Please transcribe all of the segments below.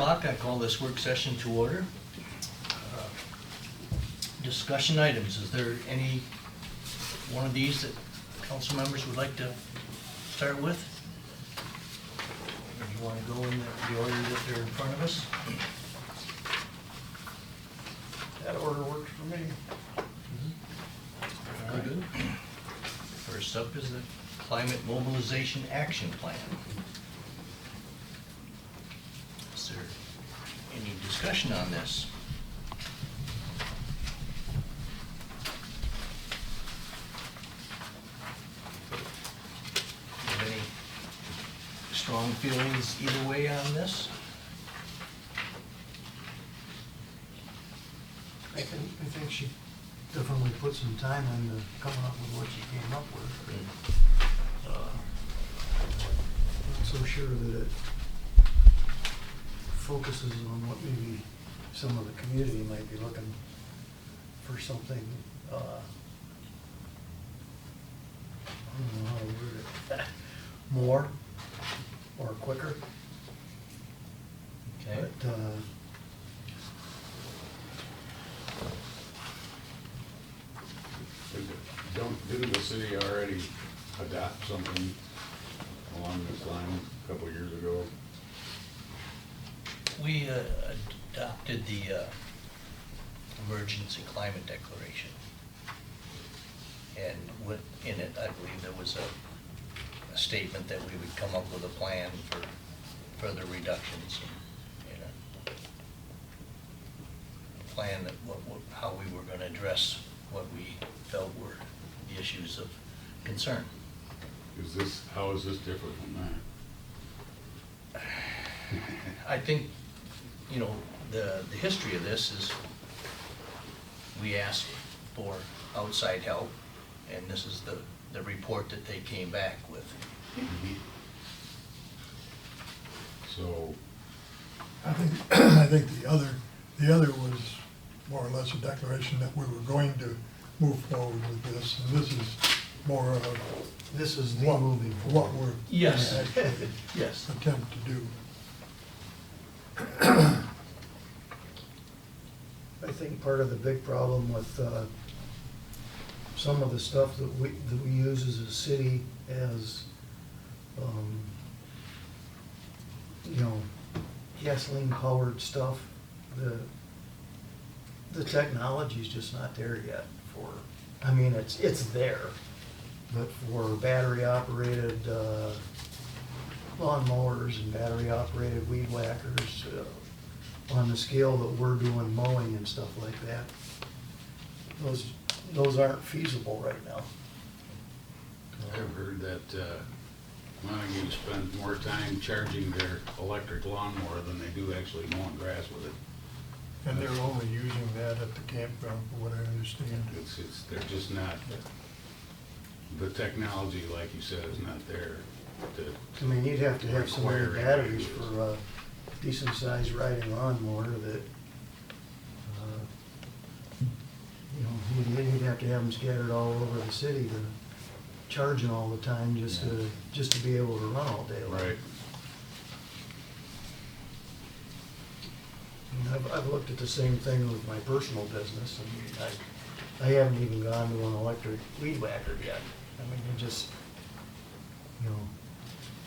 o'clock. I call this work session to order. Discussion items. Is there any one of these that council members would like to start with? Or do you want to go in the order that they're in front of us? That order works for me. All right. Good. First up is the Climate Mobilization Action Plan. Is there any discussion on this? Have any strong feelings either way on this? I think she definitely put some time into coming up with what she came up with. Not so sure that it focuses on what maybe some of the community might be looking for something, I don't know how to word it, more or quicker. Okay. But, Didn't the city already adopt something along this line a couple of years ago? We adopted the emergency climate declaration. And in it, I believe there was a statement that we would come up with a plan for further reductions and a plan that how we were going to address what we felt were the issues of concern. How is this different from that? I think, the history of this is we asked for outside help, and this is the report that they came back with. So, I think the other was more or less a declaration that we were going to move forward with this, and this is more of this is the what moving what forward. we're Yes. going to actually Yes. attempt to do. I think part of the big problem with some of the stuff that we use as a city as, gasoline-powered stuff, the technology's just not there yet for, I mean, it's there, but for battery-operated lawnmowers and battery-operated weed whackers, on the scale that we're doing mowing and stuff like that, those aren't feasible right now. I've heard that Montague spends more time charging their electric lawnmower than they do actually mowing grass with it. And they're only using that at the campground, for what I understand. They're just not, the technology, like you said, is not there to. I mean, you'd have to have so many require batteries anybody to use. for a decent-sized riding lawnmower that, you'd have to have them scattered all over the city to charge them all the time just to be able to run all day long. Right. And I've looked at the same thing with my personal business, and I haven't even gone to an electric weed whacker yet. I mean, you just,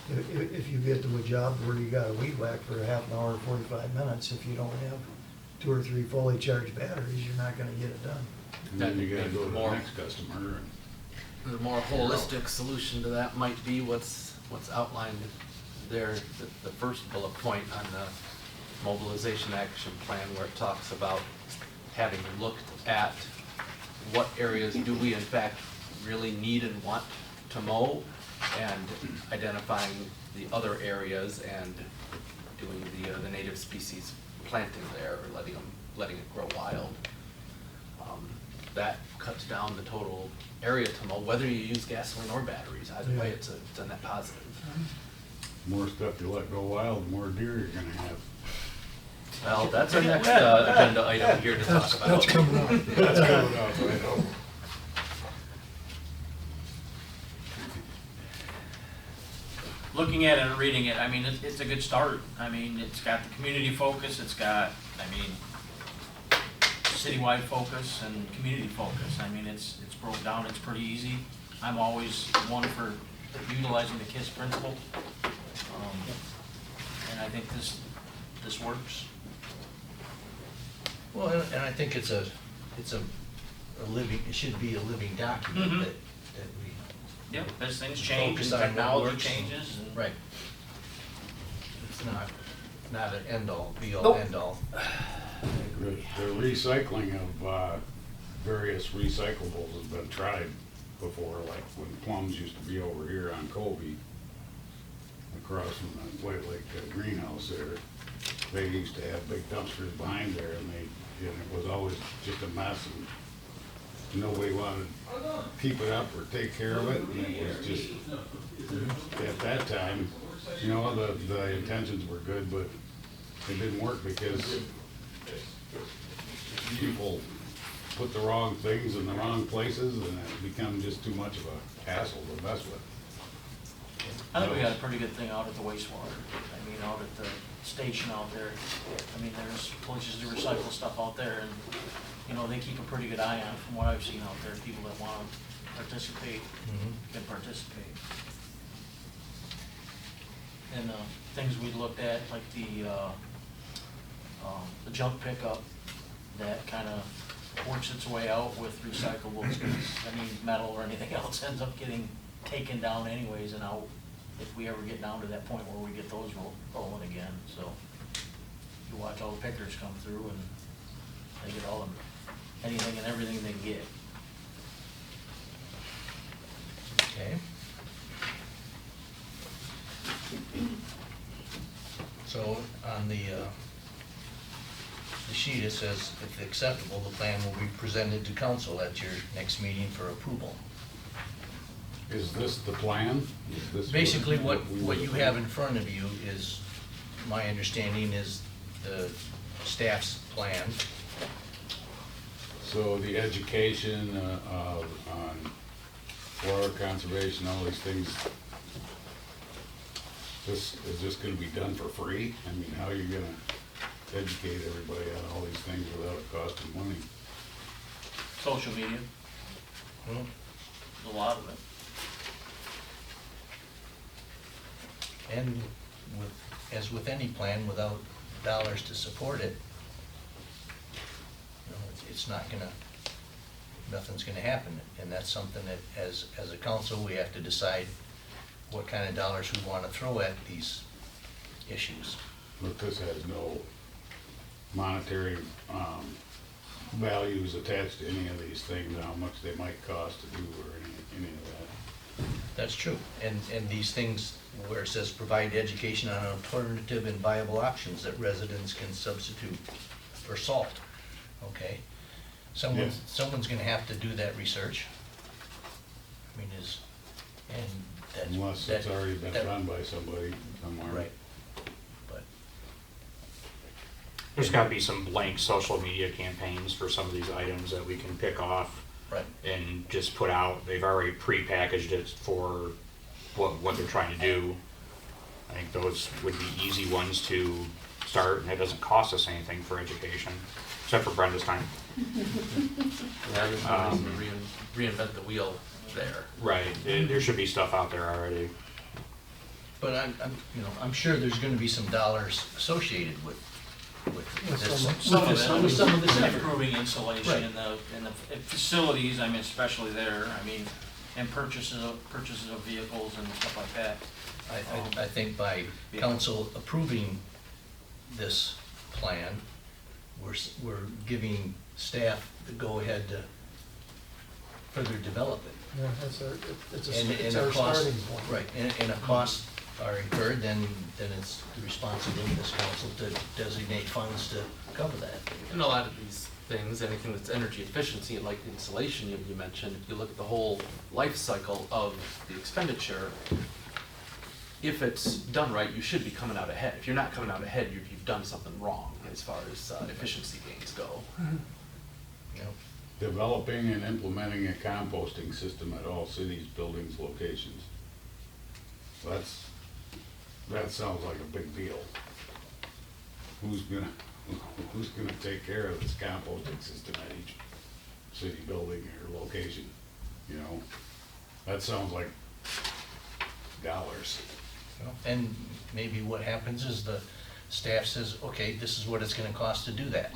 if you get to a job where you got a weed whack for a half an hour, 45 minutes, if you don't have 2 or 3 fully charged batteries, you're not gonna get it done. And then you gotta go to the More. next customer and. The more holistic solution to that might be what's outlined there, the first bullet point on the mobilization action plan, where it talks about having looked at what areas do we in fact really need and want to mow, and identifying the other areas and doing the native species planting there, or letting it grow wild. That cuts down the total area to mow, whether you use gasoline or batteries. Either way, it's a net positive. More stuff you let go wild, the more deer you're gonna have. Well, that's our next agenda item here to talk about. That's coming up. That's coming up, I know. looking at it and reading it, I mean, it's a good start. I mean, it's got the community focus, it's got, I mean, citywide focus and community focus. I mean, it's broke down, it's pretty easy. I'm always one for utilizing the KISS principle. And I think this works. Well, and I think it's a living, it should be a living document Mhm. that we. Yep, as things change Focus and on what technology works. changes. And Right. It's not an end-all, be-all, Nope. end-all. The recycling of various recyclables has been tried before, like when Plums used to be over here on Colby, across from the White Lake greenhouse there. They used to have big dumpsters behind there, and it was always just a mess, and nobody wanted to keep it up or take care of it, and it was just, at that time, you know, the intentions were good, but it didn't work because people put the wrong things in the wrong places, and it become just too much of a hassle to mess with. I think we got a pretty good thing out at the wastewater. I mean, out at the station out there. I mean, there's places to recycle stuff out there, and, you know, they keep a pretty good eye on it from what I've seen out there. People that want to participate can participate. And things we looked at, like the junk pickup, that kind of works its way out with recyclables, because any metal or anything else ends up getting taken down anyways and out, if we ever get down to that point where we get those rolling again. So you watch all the pickers come through and they get all of them, anything and everything they can get. Okay. So on the sheet, it says, if acceptable, the plan will be presented to council at your next meeting for approval. Is this the plan? Is this Basically, we what you would- have in front of you is, my understanding is the staff's plan. So the education on water conservation, all these things, is this gonna be done for free? I mean, how are you gonna educate everybody on all these things without it costing money? Social media, Well, a lot of it. and as with any plan, without dollars to support it, you know, it's not gonna, nothing's gonna happen. And that's something that, as a council, we have to decide what kind of dollars we wanna throw at these issues. But this has no monetary values attached to any of these things, how much they might cost to do or any of that. That's true. And these things where it says provide education on alternative and viable options that residents can substitute for salt, okay? Yes. Someone's gonna have to do that research. I mean, and that's. Unless it's already been that- done by somebody somewhere. Right. But, There's gotta be some blank social media campaigns for some of these items that we can pick off right, and just put out. They've already pre-packaged it for what they're trying to do. I think those would be easy ones to start, and it doesn't cost us anything for education, except for Brenda's time. Yeah, there's no reason to reinvent the wheel there. Right, there should be stuff out there already. but I'm sure there's gonna be some dollars associated with this. Some of it, I mean, Some of this effort. improving insulation Right. in the facilities, I mean, especially there, I mean, and purchases of vehicles and stuff like that. I think by council approving this plan, we're giving staff the go-ahead to further develop it. Yeah, it's And our a cost, starting point. right, and a cost are incurred, then it's the responsibility of this council to designate funds to cover that. And a lot of these things, anything that's energy efficiency, like insulation you mentioned, if you look at the whole life cycle of the expenditure, if it's done right, you should be coming out ahead. If you're not coming out ahead, you've done something wrong as far as efficiency gains go. You know, Developing and implementing a composting system at all cities, buildings, locations. That's that sounds like a big deal. Who's gonna take care of this composting system at each city building or location, you know? That sounds like dollars. And maybe what happens is the staff says, okay, this is what it's gonna cost to do that.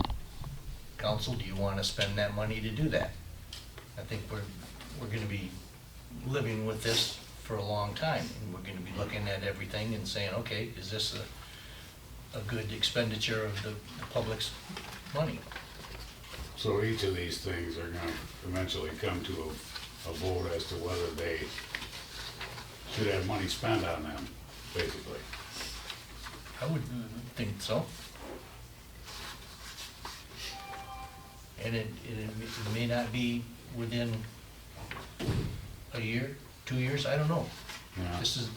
Council, do you wanna spend that money to do that? I think we're gonna be living with this for a long time, and we're gonna be looking at everything and saying, okay, is this a good expenditure of the public's money? So each of these things are gonna eventually come to a vote as to whether they should have money spent on them, basically. I would think so. And it may not be within a year, 2 years, I don't know. Yeah. This is,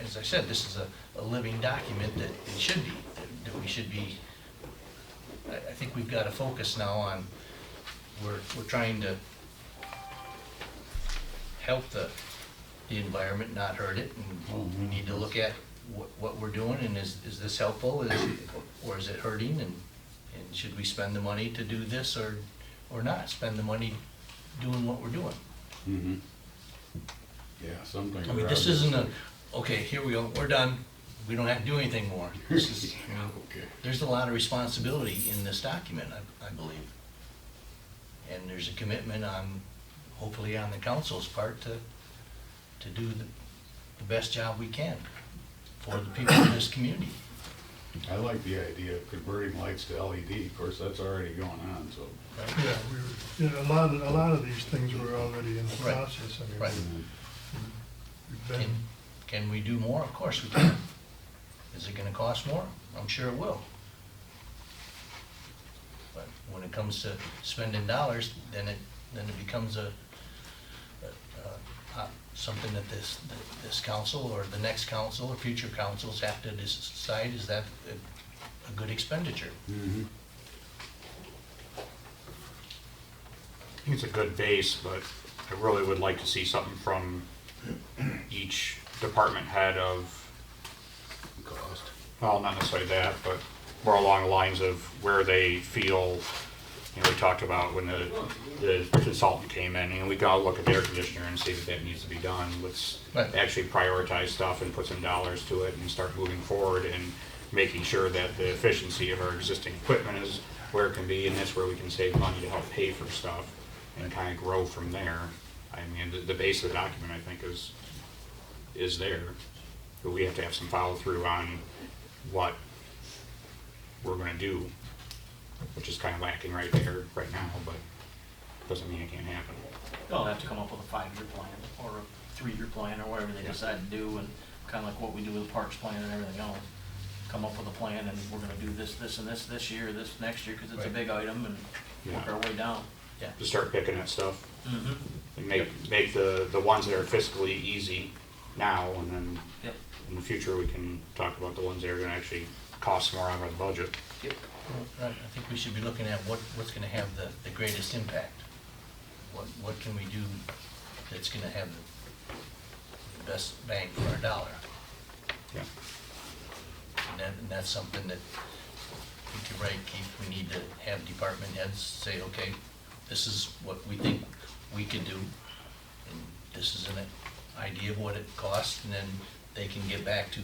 as I said, this is a living document that it should be, that we should be, I think we've got to focus now on, we're trying to help the environment, not hurt it, and we need to look at what we're doing, and is this helpful, or is it hurting, and should we spend the money to do this, or not spend the money doing what we're doing? Mm-hmm. Yeah, something. I mean, this isn't okay, here we go, we're done, we don't have to do anything more. This is, Okay. there's a lot of responsibility in this document, I believe. And there's a commitment on, hopefully on the council's part to do the best job we can for the people in this community. I like the idea of converting lights to LED. Of course, that's already going on, so. Right? Yeah, we were, a lot of these things were already in the Right. process. I mean, Right. we've been, Can we do more? Of course we can. Is it gonna cost more? I'm sure it will. But when it comes to spending dollars, then it becomes something that this council or the next council or future councils have to decide, is that a good expenditure? Mm-hmm. I think it's a good base, but I really would like to see something from each department head of, Cost. well, not necessarily that, but more along the lines of where they feel, you know, we talked about when the consultant came in, and we can all look at the air conditioner and see that needs to be done. Let's Right. actually prioritize stuff and put some dollars to it and start moving forward and making sure that the efficiency of our existing equipment is where it can be, and that's where we can save money to help pay for stuff and kind of grow from there. I mean, the base of the document, I think, is there, but we have to have some follow through on what we're gonna do, which is kind of lacking right there, right now, but doesn't mean it can't happen. They'll have to come up with a 5-year plan or a 3-year plan or whatever they decide to do, and kind of like what we do with the parks plan and everything else. Come up with a plan, and we're gonna do this, this, and this year, this next year, because it's a Right. big item, and work Yeah. our way down. Yeah. To start picking at stuff Mm-hmm. and make the ones that are fiscally easy now, and then Yep. in the future, we can talk about the ones that are gonna actually cost more out of our budget. Yep. Right, I think we should be looking at what's gonna have the greatest impact. What can we do that's gonna have the best bang for our dollar? Yeah. And that's something that, I think you're right, Keith, we need to have department heads say, okay, this is what we think we can do, and this is an idea of what it costs, and then they can get back to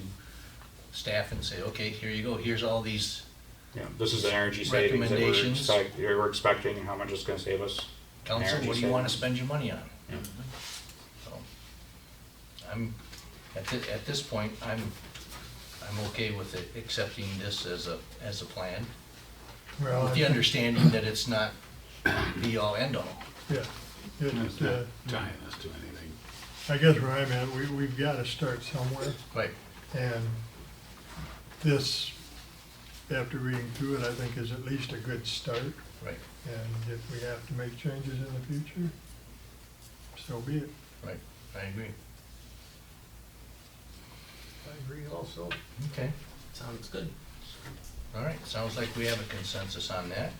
staff and say, okay, here you go, here's all these, Yeah, this is the energy savings that Recommendations. we're expecting, how much it's gonna save us. council, Energy what do you wanna savings. spend your money on? Yeah. So, at this point, I'm okay with it, accepting this as a plan, well, with the understanding that it's not be all end all. yeah. It's not tying us to anything. I guess where I'm at, we've got to start somewhere, Right. and this, after reading through it, I think is at least a good start. Right, And if we have to make changes in the future, so be it. right, I agree. I agree also. Okay, Sounds good. all right, sounds like we have a consensus on that,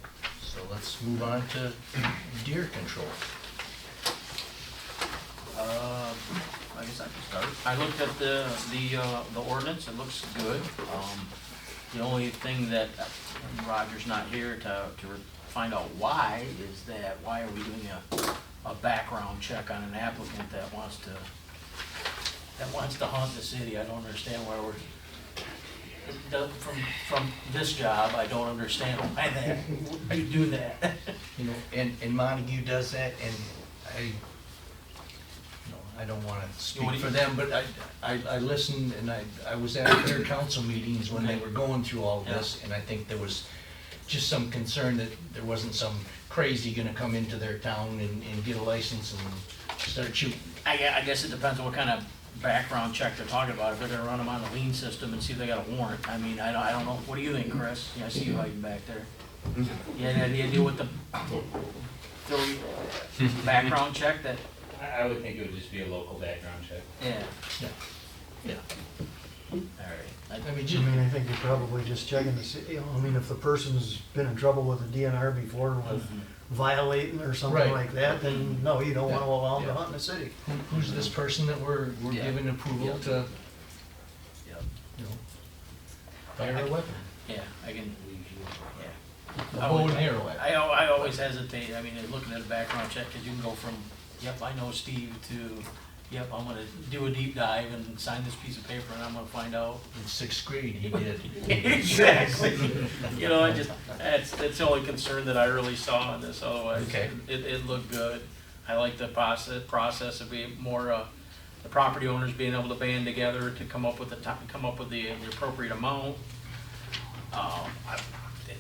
so let's move on to deer control. I guess I can start. I looked at the ordinance, it looks good. The only thing that, and Roger's not here to find out why, is that why are we doing a background check on an applicant that wants to hunt the city? I don't understand why from this job, I don't understand why that, you do that. You know, and Montague does that, and I don't wanna speak for them, but I listened, and I was at their council meetings when they were going through all this, and I think there was just some concern that there wasn't some crazy gonna come into their town and get a license and start shooting. I guess it depends on what kind of background check they're talking about. If they're gonna run them on the lien system and see if they got a warrant, I mean, I don't know. What do you think, Chris? Yeah, I see you hiding back there. You had any idea what the background check that, I would think it would just be a local background check. yeah, Yeah. all right. I mean, I think you're probably just checking to see, I mean, if the person's been in trouble with the DNR before, with violating or something Right. like that, then no, you don't wanna allow them to Yeah. hunt in the city. who's this person that we're Yeah. giving approval Yep. to, Yep. you know, fire a weapon? Yeah, I can, yeah. A bow and arrow weapon. I always hesitate, I mean, looking at a background check, cause you can go from, yep, I know Steve, to, yep, I'm gonna do a deep dive and sign this piece of paper and I'm gonna find out. In sixth grade, he did. Exactly. You know, that's the only concern that I really saw in this, otherwise, Okay. it looked good. I like the process of being more, the property owners being able to band together to come up with the appropriate amount.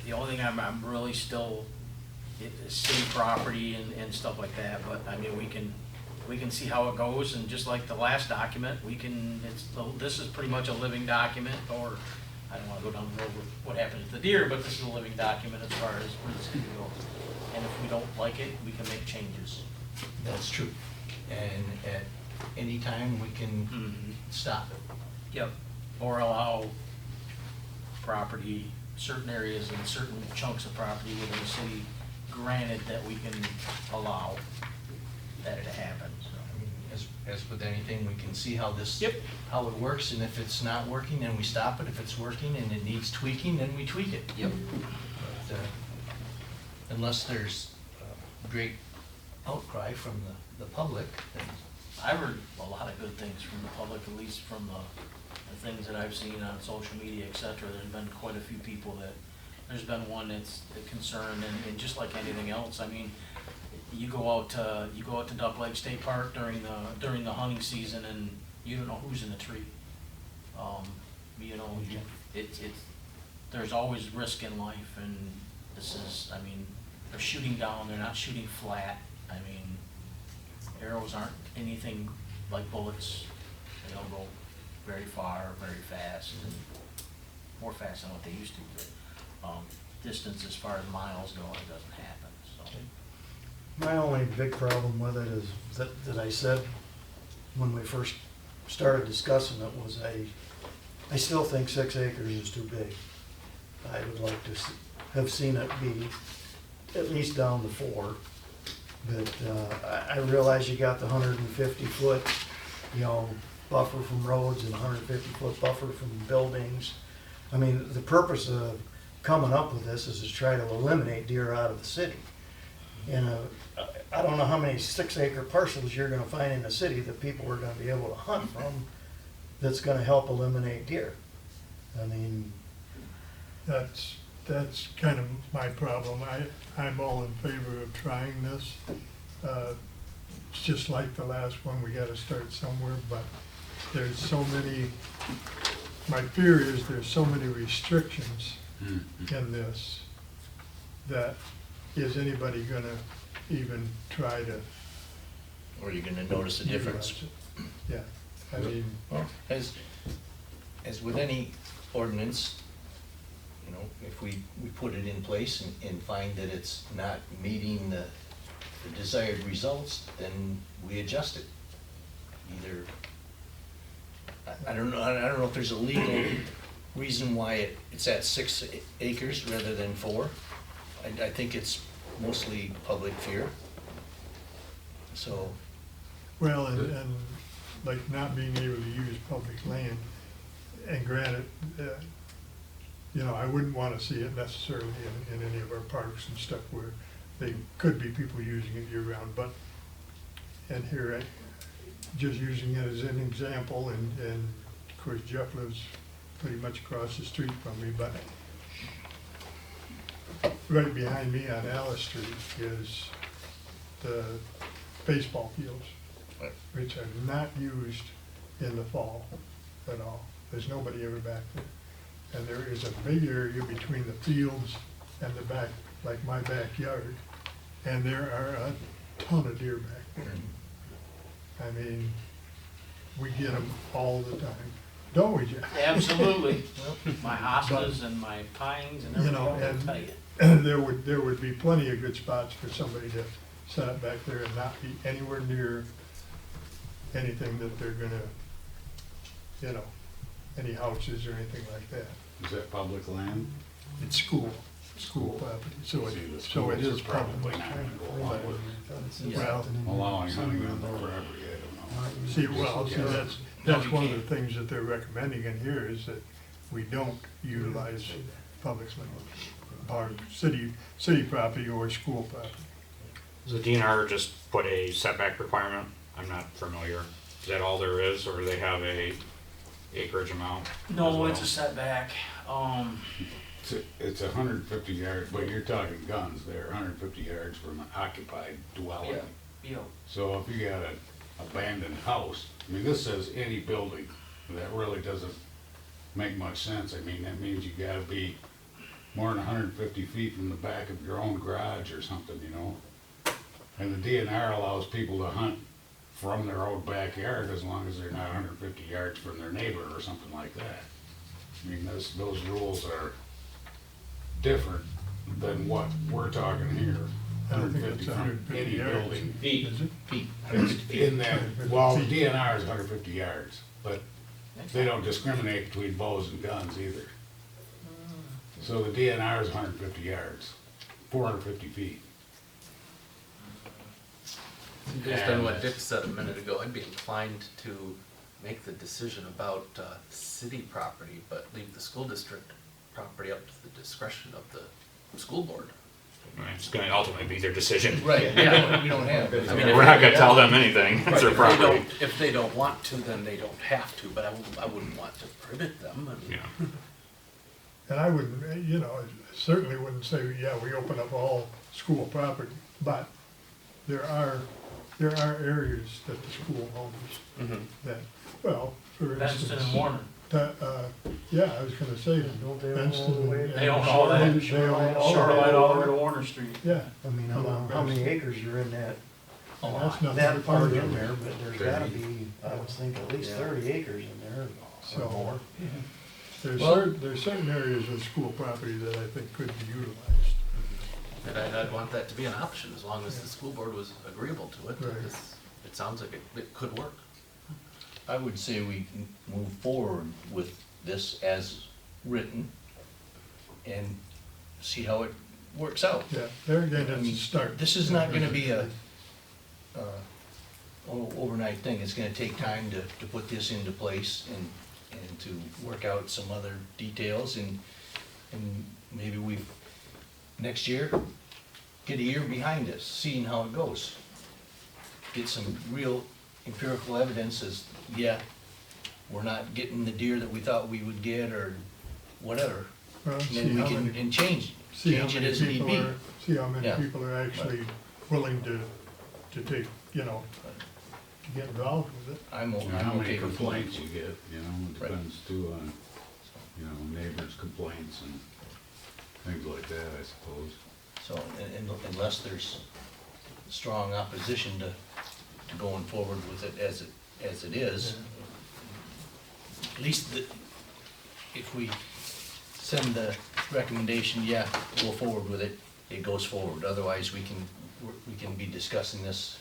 The only thing I'm really still, is city property and stuff like that, but I mean, we can see how it goes, and just like the last document, this is pretty much a living document, or, I don't wanna go down the road with what happened to the deer, but this is a living document as far as where this can go. And if we don't like it, we can make changes. That's true. And at any time, we can stop it. Yep. Or allow property, certain areas and certain chunks of property within the city, granted that we can allow that it happens. I mean, as with anything, we can see how this, Yep. how it works, and if it's not working, then we stop it. If it's working and it needs tweaking, then we tweak it. Yep. But, unless there's great outcry from the public, then I heard a lot of good things from the public, at least from the things that I've seen on social media, et cetera. There's been quite a few people there's been one that's concerned, and just like anything else, I mean, you go out to Duck Lake State Park during the hunting season, and you don't know who's in the tree. You know, there's always risk in life, and this is, I mean, they're shooting down, they're not shooting flat. I mean, arrows aren't anything like bullets. They don't go very far, very fast, and more fast than what they used to. But, distance as far as miles go, it doesn't happen, so. My only big problem with it is that I said when we first started discussing it was I still think 6 acres is too big. I would like to have seen it be at least down to 4. But I realize you got the 150-foot, buffer from roads and 150-foot buffer from buildings. I mean, the purpose of coming up with this is to try to eliminate deer out of the city. And I don't know how many 6-acre parcels you're gonna find in the city that people are gonna be able to hunt from that's gonna help eliminate deer. I mean, That's kind of my problem. I'm all in favor of trying this. It's just like the last one, we gotta start somewhere, but there's so many, my fear is there's so many restrictions in this that is anybody gonna even try to or you're gonna notice a difference. utilize it? Yeah, I mean, Well, as with any ordinance, if we put it in place and find that it's not meeting the desired results, then we adjust it. Either, I don't know if there's a legal reason why it's at 6 acres rather than 4. I think it's mostly public fear. So, well, and like not being able to use public land. And granted, you know, I wouldn't want to see it necessarily in any of our parks and stuff where they could be people using it year round, but, and here, just using it as an example, and of course Jeff lives pretty much across the street from me, but right behind me on Alice Street is the baseball fields, Right. which are not used in the fall at all. There's nobody ever back there. And there is a big area between the fields and the back, like my backyard, and there are a ton of deer back there. I mean, we get them all the time, don't we, Jeff? Absolutely. My hostas and my pines and You everything, know, I'll tell you. and there would be plenty of good spots for somebody to set up back there and not be anywhere near anything that they're gonna, you know, any houses or anything like that. Is that public land? It's school property, so See, the it schools is are probably probably. not gonna go along with Well, allowing hunting on the property, I don't know. see, well, see, that's one of the things that they're recommending in here is that we don't utilize public land, or city property or school property. Does the DNR just put a setback requirement? I'm not familiar. Is that all there is, or do they have a acreage amount? No, as it's a well? setback. It's 150 yards, but you're talking guns there, 150 yards from an occupied dwelling. Yeah, So if you got an abandoned house, I mean, this says any building, that really doesn't make much sense. I mean, that means you gotta be more than 150 feet from the back of your own garage or something, you know? And the DNR allows people to hunt from their own backyard as long as they're not 150 yards from their neighbor or something like that. I mean, those rules are different than what we're talking here. I don't think it's 150 from 150 any yards. building. Is it? Feet. It's in that, well, the Feet. DNR is 150 yards, but they don't discriminate between bows and guns either. So the DNR is 150 yards, 450 feet. Based on what Dick said a minute ago, I'd be inclined to make the decision about city property, but leave the school district property up to the discretion of the school board. I mean, it's gonna ultimately be their decision. Right, Yeah. we don't have. I mean, We're not gonna tell them anything, it's their If they property. don't, if they don't want to, then they don't have to, but I wouldn't want to prohibit them. I mean, Yeah. And I wouldn't, you know, certainly wouldn't say, yeah, we open up all school property, but there are areas that the school owns Mhm. that, well, for Benston instance. and Warner. That, yeah, I was gonna say, Don't they own Benston all the way- and They own all that. Shoreline, they own all Shoreline that. all the way to Warner Street. Yeah, I mean, how many acres are in that, and that's not. that part in there, but there's gotta be, I would think, at least Yeah. 30 acres in there or So- more. There's certain areas of school property that I think could be utilized. And I'd want that to be an option, as long as the school board was agreeable to it, Right. because it sounds like it could work. I would say we move forward with this as written and see how it works out. Yeah, there again, I it's mean, a start. This is not gonna be a overnight thing. It's gonna take time to put this into place and to work out some other details and maybe next year, get a year behind us, seeing how it goes. Get some real empirical evidence as, yeah, we're not getting the deer that we thought we would get or whatever. Well, And see then we how can, many- and change see how it many as need people be. are- See how many Yeah. people are actually willing to take, you know, to get involved with it. I'm You know, how many okay with complaints you get, you know, it Right. depends too on, you know, neighbors' complaints and things like that, I suppose. So, unless there's strong opposition to going forward with it as it is, at least if we send the recommendation, yeah, go forward with it, it goes forward. Otherwise, we can be discussing this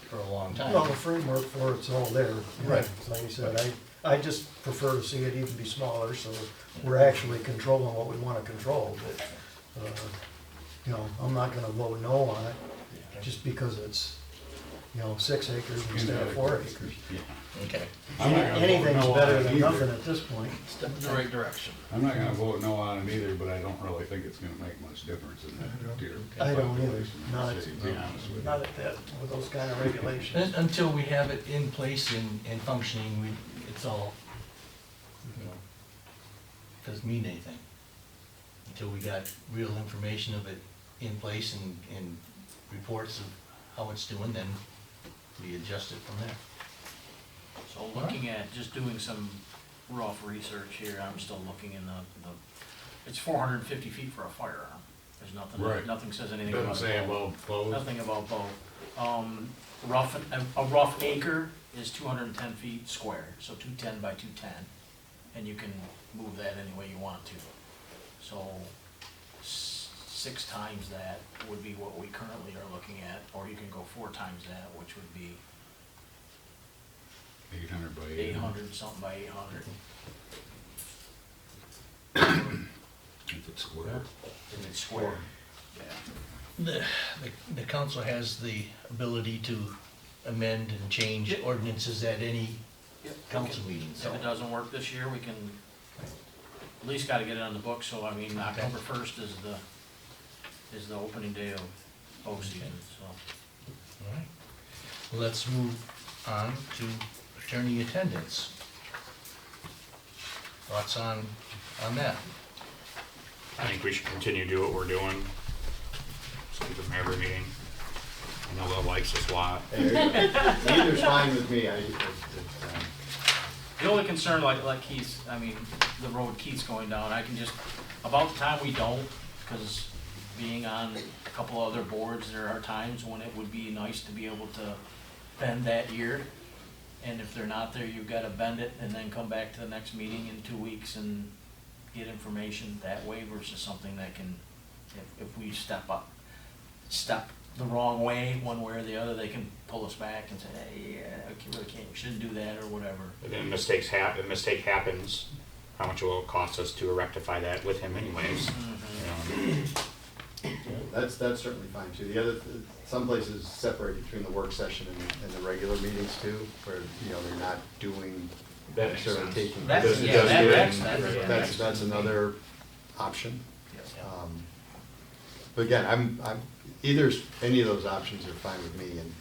for a long time. Well, the framework for it's all there. Right. Like I said, I just prefer to see it even be smaller, so we're actually controlling what we wanna control, but, you know, I'm not gonna vote no on it, just because it's 6 acres instead of 4 acres. Yeah. Okay. I'm not gonna vote Anything's no on better it than either. nothing at this point. Step in the right direction. I'm not gonna vote no on it either, but I don't really think it's gonna make much difference in that deer I don't either. population in the Not, city, to be honest with you. not at that, with those kind of regulations. Until we have it in place and functioning, it's all, doesn't mean anything. Until we got real information of it in place and reports of how it's doing, then we adjust it from there. So looking at, just doing some rough research here, I'm still looking in it's 450 feet for a firearm. There's nothing, Right. nothing says anything about. Doesn't say a bow. about bows. Nothing about bow. A rough acre is 210 feet square, so 210 by 210, and you can move that any way you want to. So 6 times that would be what we currently are looking at, or you can go 4 times that, which would be 800 by 800, something by 800. If it's square. If it's square, yeah. The council has the ability to amend and change ordinances at any council meeting, so. If it doesn't work this year, we can, at least gotta get it on the book, so I mean, October 1st is the opening day of bow season, so. All right. Let's move on to attorney attendance. Thoughts on that? I think we should continue to do what we're doing. Speak with them every meeting. I know Will likes this a lot. Either's fine with me. The only concern, like Keith's, I mean, the road Keith's going down, I can just, about the time we don't, because being on a couple other boards, there are times when it would be nice to be able to bend that ear. And if they're not there, you've gotta bend it and then come back to the next meeting in 2 weeks and get information that way versus something that can, if we step the wrong way, one way or the other, they can pull us back and say, hey, yeah, we really can't, we shouldn't do that or whatever. But then if a mistake happens, how much will it cost us to rectify that with him anyways? You know? That's certainly fine too. The other, some places separate between the work session and the regular meetings too, where, they're not doing, That makes necessarily sense. taking. That's- it yeah, does that- get that's- in. that's- That's another option. Yes. But again, any of those options are fine with me, and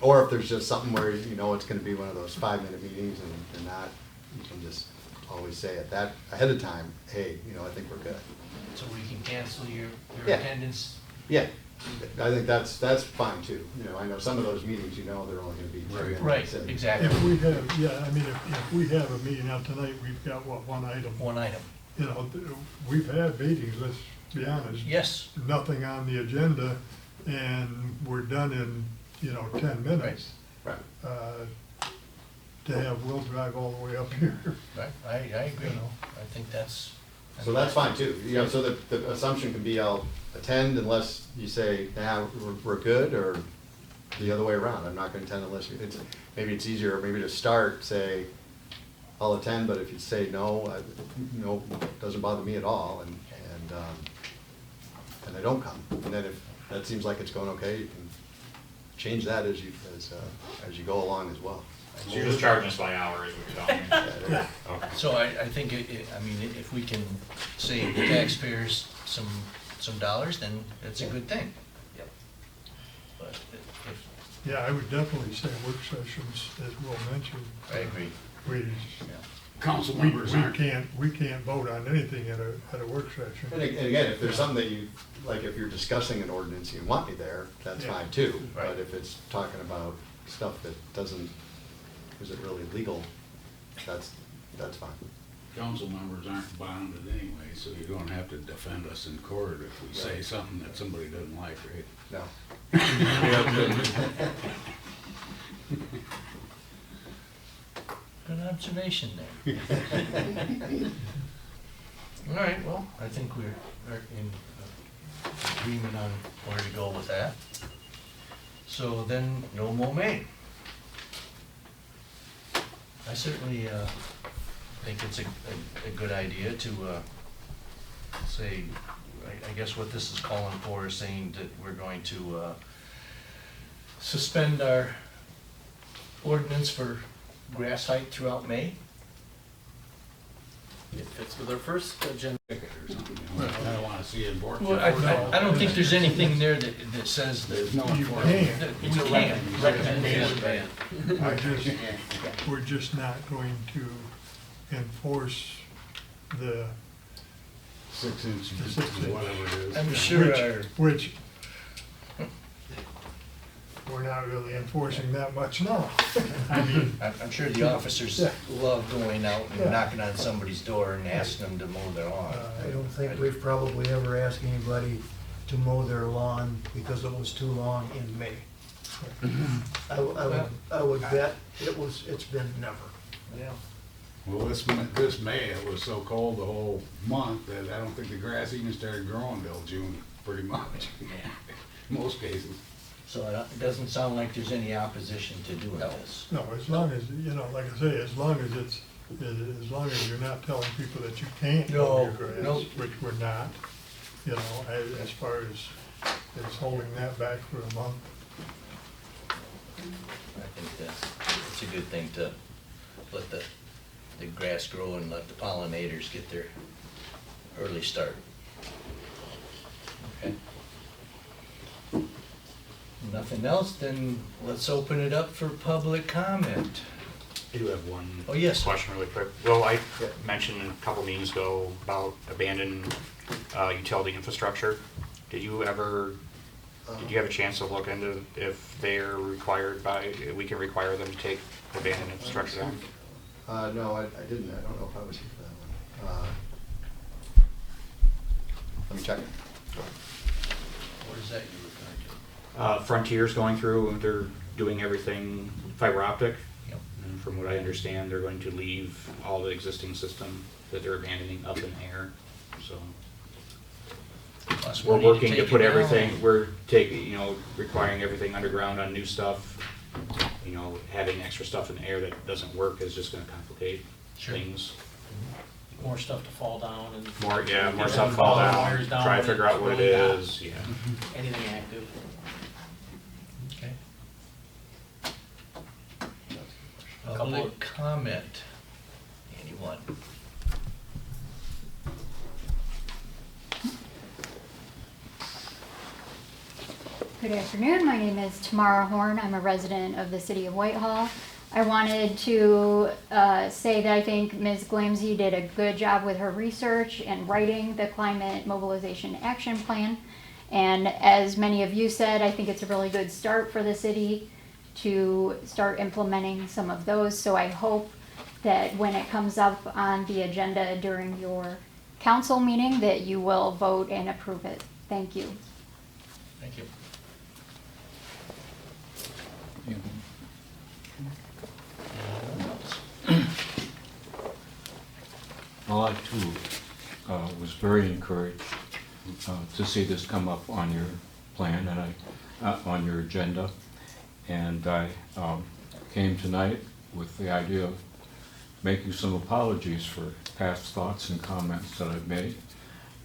or if there's just something where it's gonna be one of those 5-minute meetings and not, you can just always say it that ahead of time, hey, I think we're good. So we can cancel your Yeah. attendance? Yeah, I think that's fine too. I know some of those meetings, they're only gonna be 10 minutes. Right, and- exactly. If we have, yeah, I mean, if we have a meeting out tonight, we've got, one item? One item. We've had meetings, let's be honest. Yes, Nothing on the agenda, and we're done in, 10 minutes. Right. To have Will drive all the way up here. right, I agree. I think that's. So that's fine too, so the assumption can be I'll attend unless you say, nah, we're good, or the other way around, I'm not gonna attend unless maybe it's easier, maybe to start, say, I'll attend, but if you say no, no, doesn't bother me at all, and I don't come. And then if that seems like it's going okay, you can change that as you go along as well. So you're just charging us by hour is what you're telling me? Yeah. Okay. So I think, if we can save the taxpayers some dollars, then it's a good thing. Yep. But if, Yeah, I would definitely say work sessions, as Will mentioned. I agree. We Council members aren't. we can't vote on anything at a work session. And again, if there's something that like if you're discussing an ordinance, you want me there, that's Yeah. fine too. Right. But if it's talking about stuff that isn't really legal, that's fine. Council members aren't bounded anyway, so you don't have to defend us in court if we say something that somebody doesn't like, right? No. Good observation there. All right, well, I think we're in agreement on where to go with that. So then, no more May. I certainly think it's a good idea to say, I guess what this is calling for is saying that we're going to suspend our ordinance for grass height throughout May? It fits with our first agenda. Ticket or something, you know, I don't wanna see it enforced. Well, I don't think there's anything there that says that There's no You enforcement. can. that we It's a can't. recommendation. We're just not going to enforce the, 6 inch, The 6 inch. whatever it is. I'm sure our, which we're not really enforcing that much now. I mean, I'm sure the officers Yeah. love going out Yeah. and knocking on somebody's door and asking them to mow their lawn. I don't think we've probably ever asked anybody to mow their lawn because it was too long in May. I would bet it's been never. Yeah. Well, this May, it was so cold the whole month that I don't think the grass even started growing till June, pretty much. Most cases. So it doesn't sound like there's any opposition to doing this. no, as long as, you know, like I say, as long as you're not telling people that you can't mow your No, grass, no. which we're not, you know, as far as holding that back for a month. I think it's a good thing to let the grass grow and let the pollinators get their early start. Okay. Nothing else, then let's open it up for public comment. I do have one Oh, yes. question really quick. Well, I mentioned a couple meetings ago about abandoned utility infrastructure. Did you have a chance to look into if they're required we can require them to take abandoned infrastructure down? No, I didn't, I don't know if I was here for that one. Let me check. What is that you referring to? Frontier's going through, they're doing everything fiber optic. Yep. And from what I understand, they're going to leave all the existing system that they're abandoning up in the air, so. Plus We're money to working to take put it down. everything, we're taking, requiring everything underground on new stuff. Having extra stuff in the air that doesn't work is just gonna complicate Sure. things. More stuff to fall down and. More Get stuff the fall wires down, try to and figure out what it it's really not is, yeah. Anything active. Okay. Couple Public of- comment. Anyone? Good afternoon, my name is Tamara Horn, I'm a resident of the city of Whitehall. I wanted to say that I think Ms. Glamsey did a good job with her research and writing the Climate Mobilization Action Plan. And as many of you said, I think it's a really good start for the city to start implementing some of those. So I hope that when it comes up on the agenda during your council meeting, that you will vote and approve it. Thank you. Thank you. Anyone else? Well, I too was very encouraged to see this come up on your plan and on your agenda. And I came tonight with the idea of making some apologies for past thoughts and comments that I've made.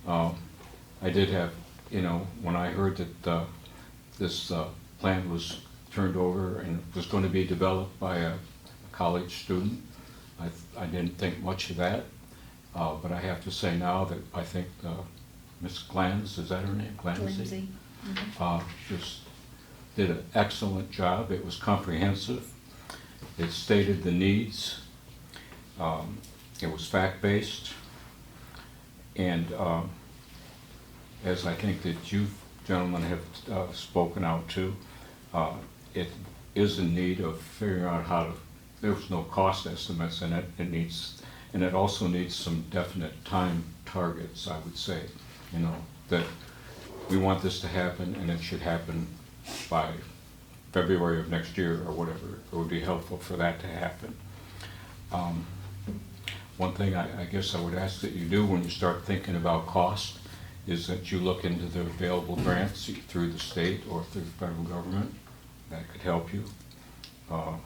I did have, when I heard that this plan was turned over and was going to be developed by a college student, I didn't think much of that. But I have to say now that I think Ms. Glantz, is that her name? Glamsey. Just did an excellent job. It was comprehensive. It stated the needs. It was fact-based. And as I think that you gentlemen have spoken out to, it is in need of figuring out how to, there's no cost estimates in it. And it also needs some definite time targets, I would say, that we want this to happen and it should happen by February of next year or whatever. It would be helpful for that to happen. One thing I guess I would ask that you do when you start thinking about cost is that you look into the available grants through the state or through the federal government. That could help you.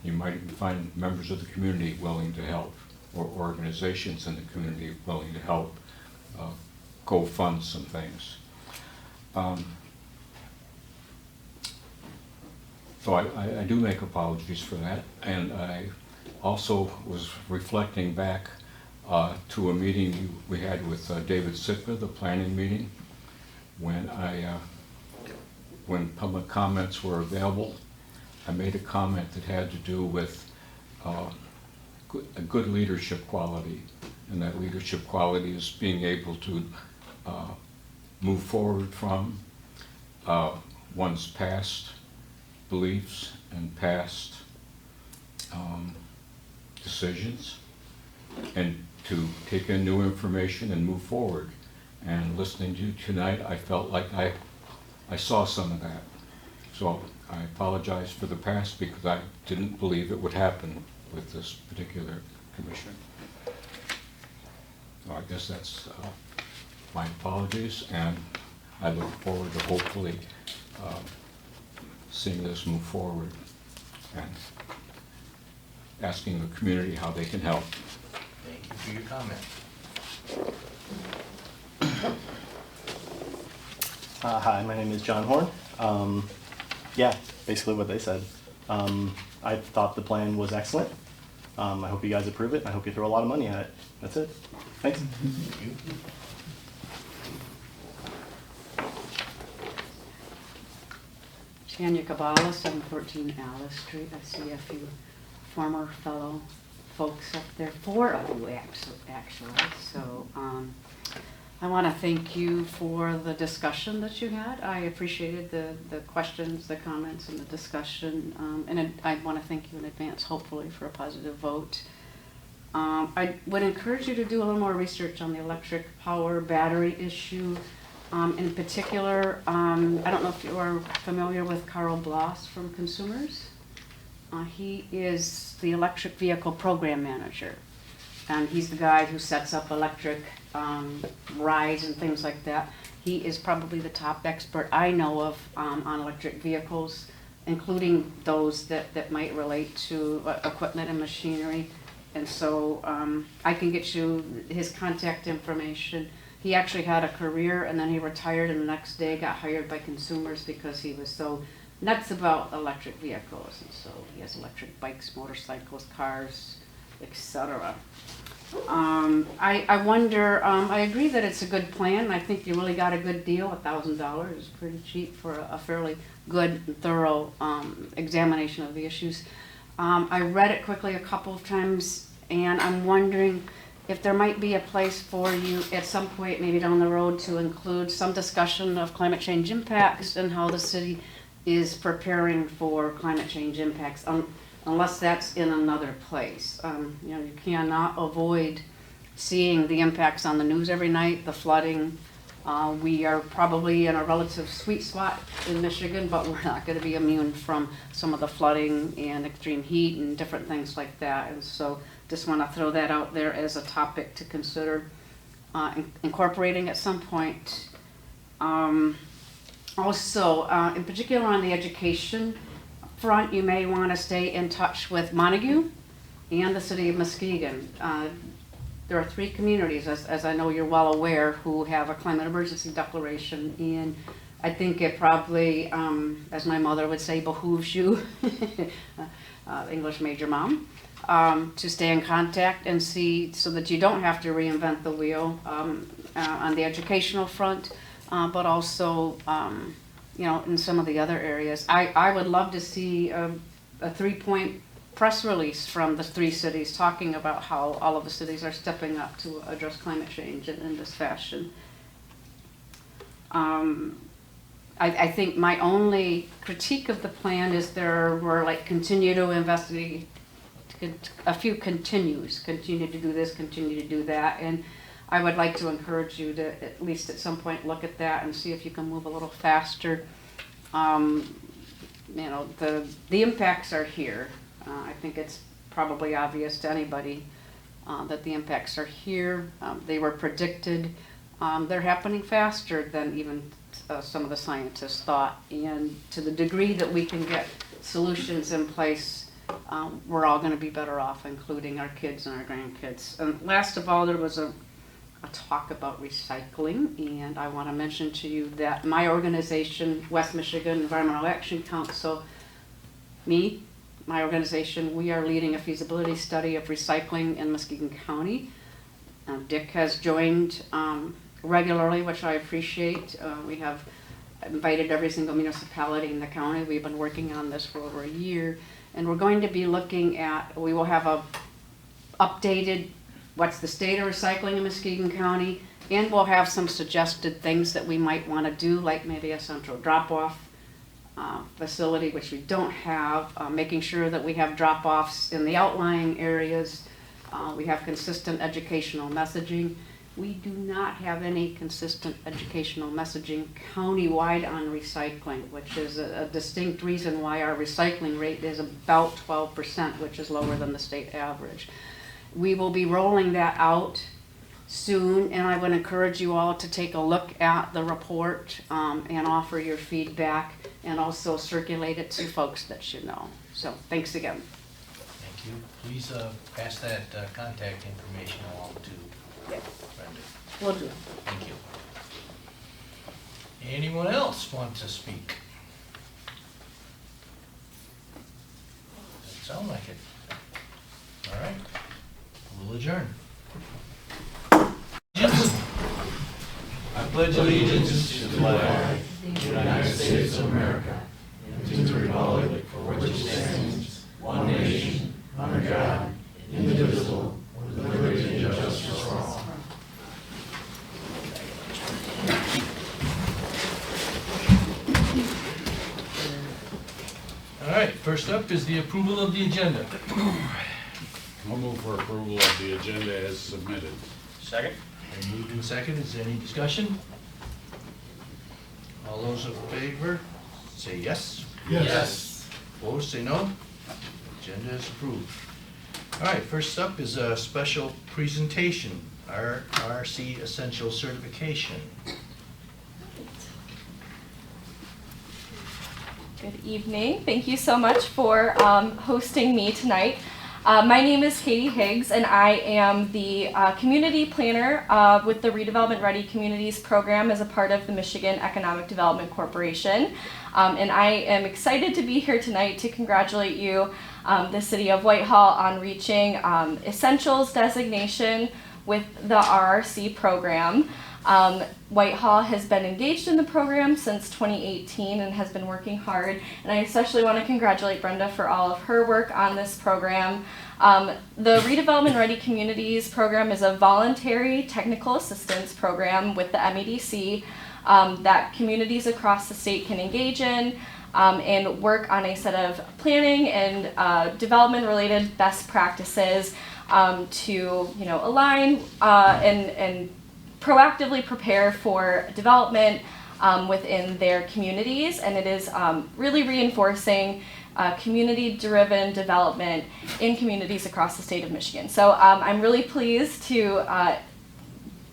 You might even find members of the community willing to help, or organizations in the community willing to help go fund some things. So I do make apologies for that, and I also was reflecting back to a meeting we had with David Sitka, the planning meeting, when when public comments were available. I made a comment that had to do with a good leadership quality, and that leadership quality is being able to move forward from one's past beliefs and past decisions, and to take in new information and move forward. And listening to you tonight, I felt like I saw some of that. So I apologize for the past because I didn't believe it would happen with this particular commission. So I guess that's my apologies, and I look forward to hopefully seeing this move forward and asking the community how they can help. Thank you for your comment. Hi, my name is John Horn. Yeah, basically what they said. I thought the plan was excellent. I hope you guys approve it. I hope you throw a lot of money at it. That's it. Thanks. Thank you. Tanya Kabbalah, 714 Alice Street. I see a few former fellow folks up there, 4 of you actually. So I want to thank you for the discussion that you had. I appreciated the questions, the comments, and the discussion. And I want to thank you in advance, hopefully, for a positive vote. I would encourage you to do a little more research on the electric power battery issue. In particular, I don't know if you are familiar with Carl Bloss from Consumers. He is the electric vehicle program manager, and he's the guy who sets up electric rides and things like that. He is probably the top expert I know of on electric vehicles, including those that might relate to equipment and machinery. And so I can get you his contact information. He actually had a career, and then he retired, and the next day got hired by Consumers because he was so nuts about electric vehicles. And so he has electric bikes, motorcycles, cars, etc. I wonder, I agree that it's a good plan. I think you really got a good deal. $1,000 is pretty cheap for a fairly good, thorough examination of the issues. I read it quickly a couple of times, and I'm wondering if there might be a place for you at some point, maybe down the road, to include some discussion of climate change impacts and how the city is preparing for climate change impacts, unless that's in another place. You know, you cannot avoid seeing the impacts on the news every night, the flooding. We are probably in a relative sweet spot in Michigan, but we're not going to be immune from some of the flooding and extreme heat and different things like that. And so just want to throw that out there as a topic to consider incorporating at some point. Also, in particular on the education front, you may want to stay in touch with Montague and the city of Muskegon. There are 3 communities, as I know you're well aware, who have a climate emergency declaration, and I think it probably, as my mother would say, behooves you, English major mom, to stay in contact and see so that you don't have to reinvent the wheel on the educational front, but also, you know, in some of the other areas. I would love to see a 3-point press release from the 3 cities talking about how all of the cities are stepping up to address climate change in this fashion. I think my only critique of the plan is there were like continue to investigate, a few continues, continue to do this, continue to do that, and I would like to encourage you to at least at some point look at that and see if you can move a little faster. You know, the impacts are here. I think it's probably obvious to anybody that the impacts are here. They were predicted. They're happening faster than even some of the scientists thought. And to the degree that we can get solutions in place, we're all going to be better off, including our kids and our grandkids. And last of all, there was a talk about recycling, and I want to mention to you that my organization, West Michigan Environmental Action Council, my organization, we are leading a feasibility study of recycling in Muskegon County. Dick has joined regularly, which I appreciate. We have invited every single municipality in the county. We've been working on this for over a year, and we're going to be looking at, we will have a updated, what's the state of recycling in Muskegon County, and we'll have some suggested things that we might want to do, like maybe a central drop-off facility, which we don't have, making sure that we have drop-offs in the outlying areas. We have consistent educational messaging. We do not have any consistent educational messaging countywide on recycling, which is a distinct reason why our recycling rate is about 12%, which is lower than the state average. We will be rolling that out soon, and I would encourage you all to take a look at the report and offer your feedback, and also circulate it to folks that you know. So thanks again. Thank you. Please pass that contact information along to Brenda. Will do. Thank you. Anyone else want to speak? Doesn't sound like it. All right, we'll adjourn. I pledge allegiance to the flag of the United States of America, and to the republic for which it stands, one nation, under God, indivisible, with liberty and justice for all. All right, first up is the approval of the agenda. I'll move for approval of the agenda as submitted. Second. And moved in second. Is there any discussion? All those in favor, say yes. Yes. Opposed, say no. Agenda is approved. All right, first up is a special presentation, RRC Essential Certification. Good evening. Thank you so much for hosting me tonight. My name is Katie Higgs, and I am the community planner with the Redevelopment Ready Communities program as a part of the Michigan Economic Development Corporation. And I am excited to be here tonight to congratulate you, the City of Whitehall, on reaching Essentials designation with the RRC program. Whitehall has been engaged in the program since 2018 and has been working hard, and I especially want to congratulate Brenda for all of her work on this program. The Redevelopment Ready Communities program is a voluntary technical assistance program with the MEDC that communities across the state can engage in and work on a set of planning and development related best practices to align and proactively prepare for development within their communities, and it is really reinforcing community-driven development in communities across the state of Michigan. So I'm really pleased to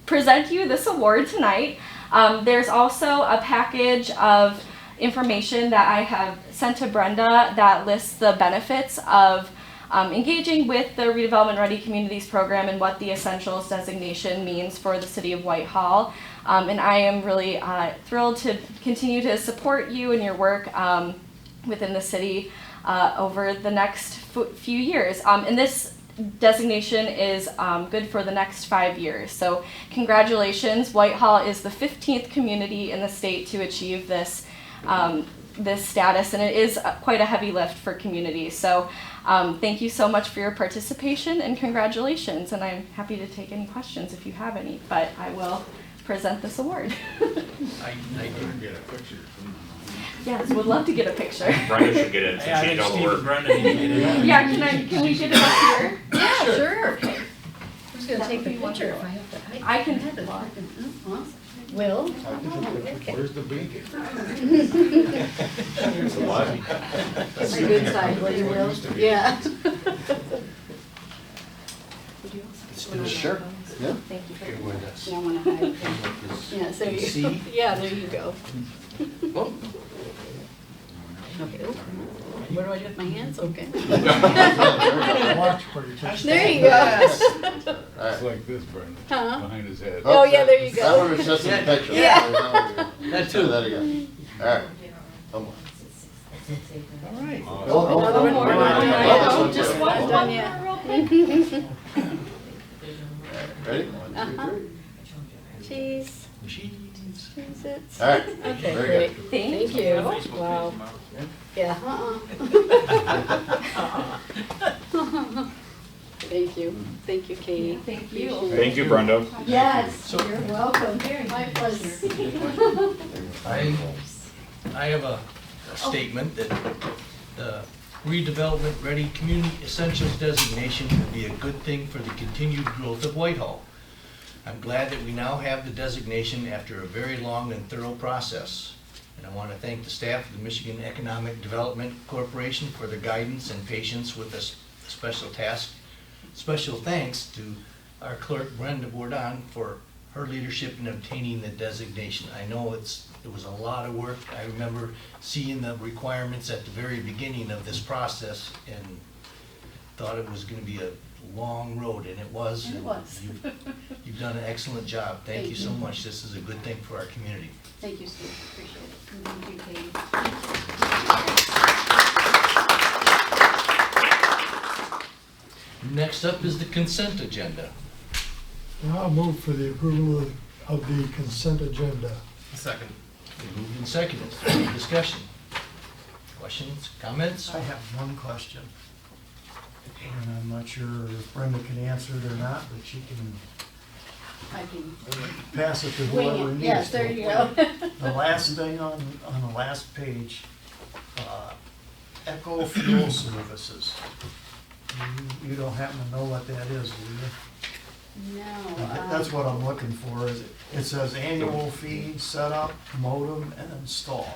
present you this award tonight. There's also a package of information that I have sent to Brenda that lists the benefits of engaging with the Redevelopment Ready Communities program and what the Essentials designation means for the City of Whitehall. And I am really thrilled to continue to support you and your work within the city over the next few years. And this designation is good for the next 5 years. So congratulations. Whitehall is the 15th community in the state to achieve this this status, and it is quite a heavy lift for communities. So thank you so much for your participation and congratulations, and I'm happy to take any questions if you have any, but I will present this award. I didn't Get a picture. Yes, would love to get a picture. Brenda should get it since she did all the work. Yeah, can we get it up here? Yeah, sure. Okay. Who's gonna That take would the be picture if wonderful. I have to? I can. Awesome. Will? Where's the beacon? That's a good side, will you, Will? Yeah. Sure. Yeah. Thank you. here with us. I wanna hide. Yeah, so you, See? yeah, there you go. Okay, oh, what do I do with my hands? Okay. Watch where you touch. There you go. It's like this, Brenda, Huh? behind his head. Oh, yeah, there you go. That one was just in the picture. Yeah. That That too. again. All right. Come on. All right. Another one more. Oh, Just okay. one Done more yet. real quick. Ready? 1, 2, 3. Cheese. Machines. Cheez-Its. All right. Okay, Very great. good. Thank you. Facebook Wow. page tomorrow. Yeah. Thank you. Thank you, Katie. Thank you. Appreciate it. Thank you, Brenda. Yes, So- you're welcome. My pleasure. I have a statement that the redevelopment ready community essentials designation would be a good thing for the continued growth of Whitehall. I'm glad that we now have the designation after a very long and thorough process. And I want to thank the staff of the Michigan Economic Development Corporation for their guidance and patience with this special task. Special thanks to our clerk Brenda Bourdon for her leadership in obtaining the designation. I know it was a lot of work. I remember seeing the requirements at the very beginning of this process and thought it was going to be a long road, and it was. It was. You've done an excellent job. Thank you so much. This is a good thing for our community. Thank you, Steve. Appreciate it. And thank you, Katie. Next up is the consent agenda. I'll move for the approval of the consent agenda. Second. Moved and seconded. Any discussion? Questions, comments? I have one question. And I'm not sure if Brenda can answer it or not, but she can I can pass it to wing whoever it. needs to. Yes, there you go. The last thing on the last page, Echo Fuel Services. You don't happen to know what that is, do you? No. That's what I'm looking for, is it says annual fee, setup, modem, and install.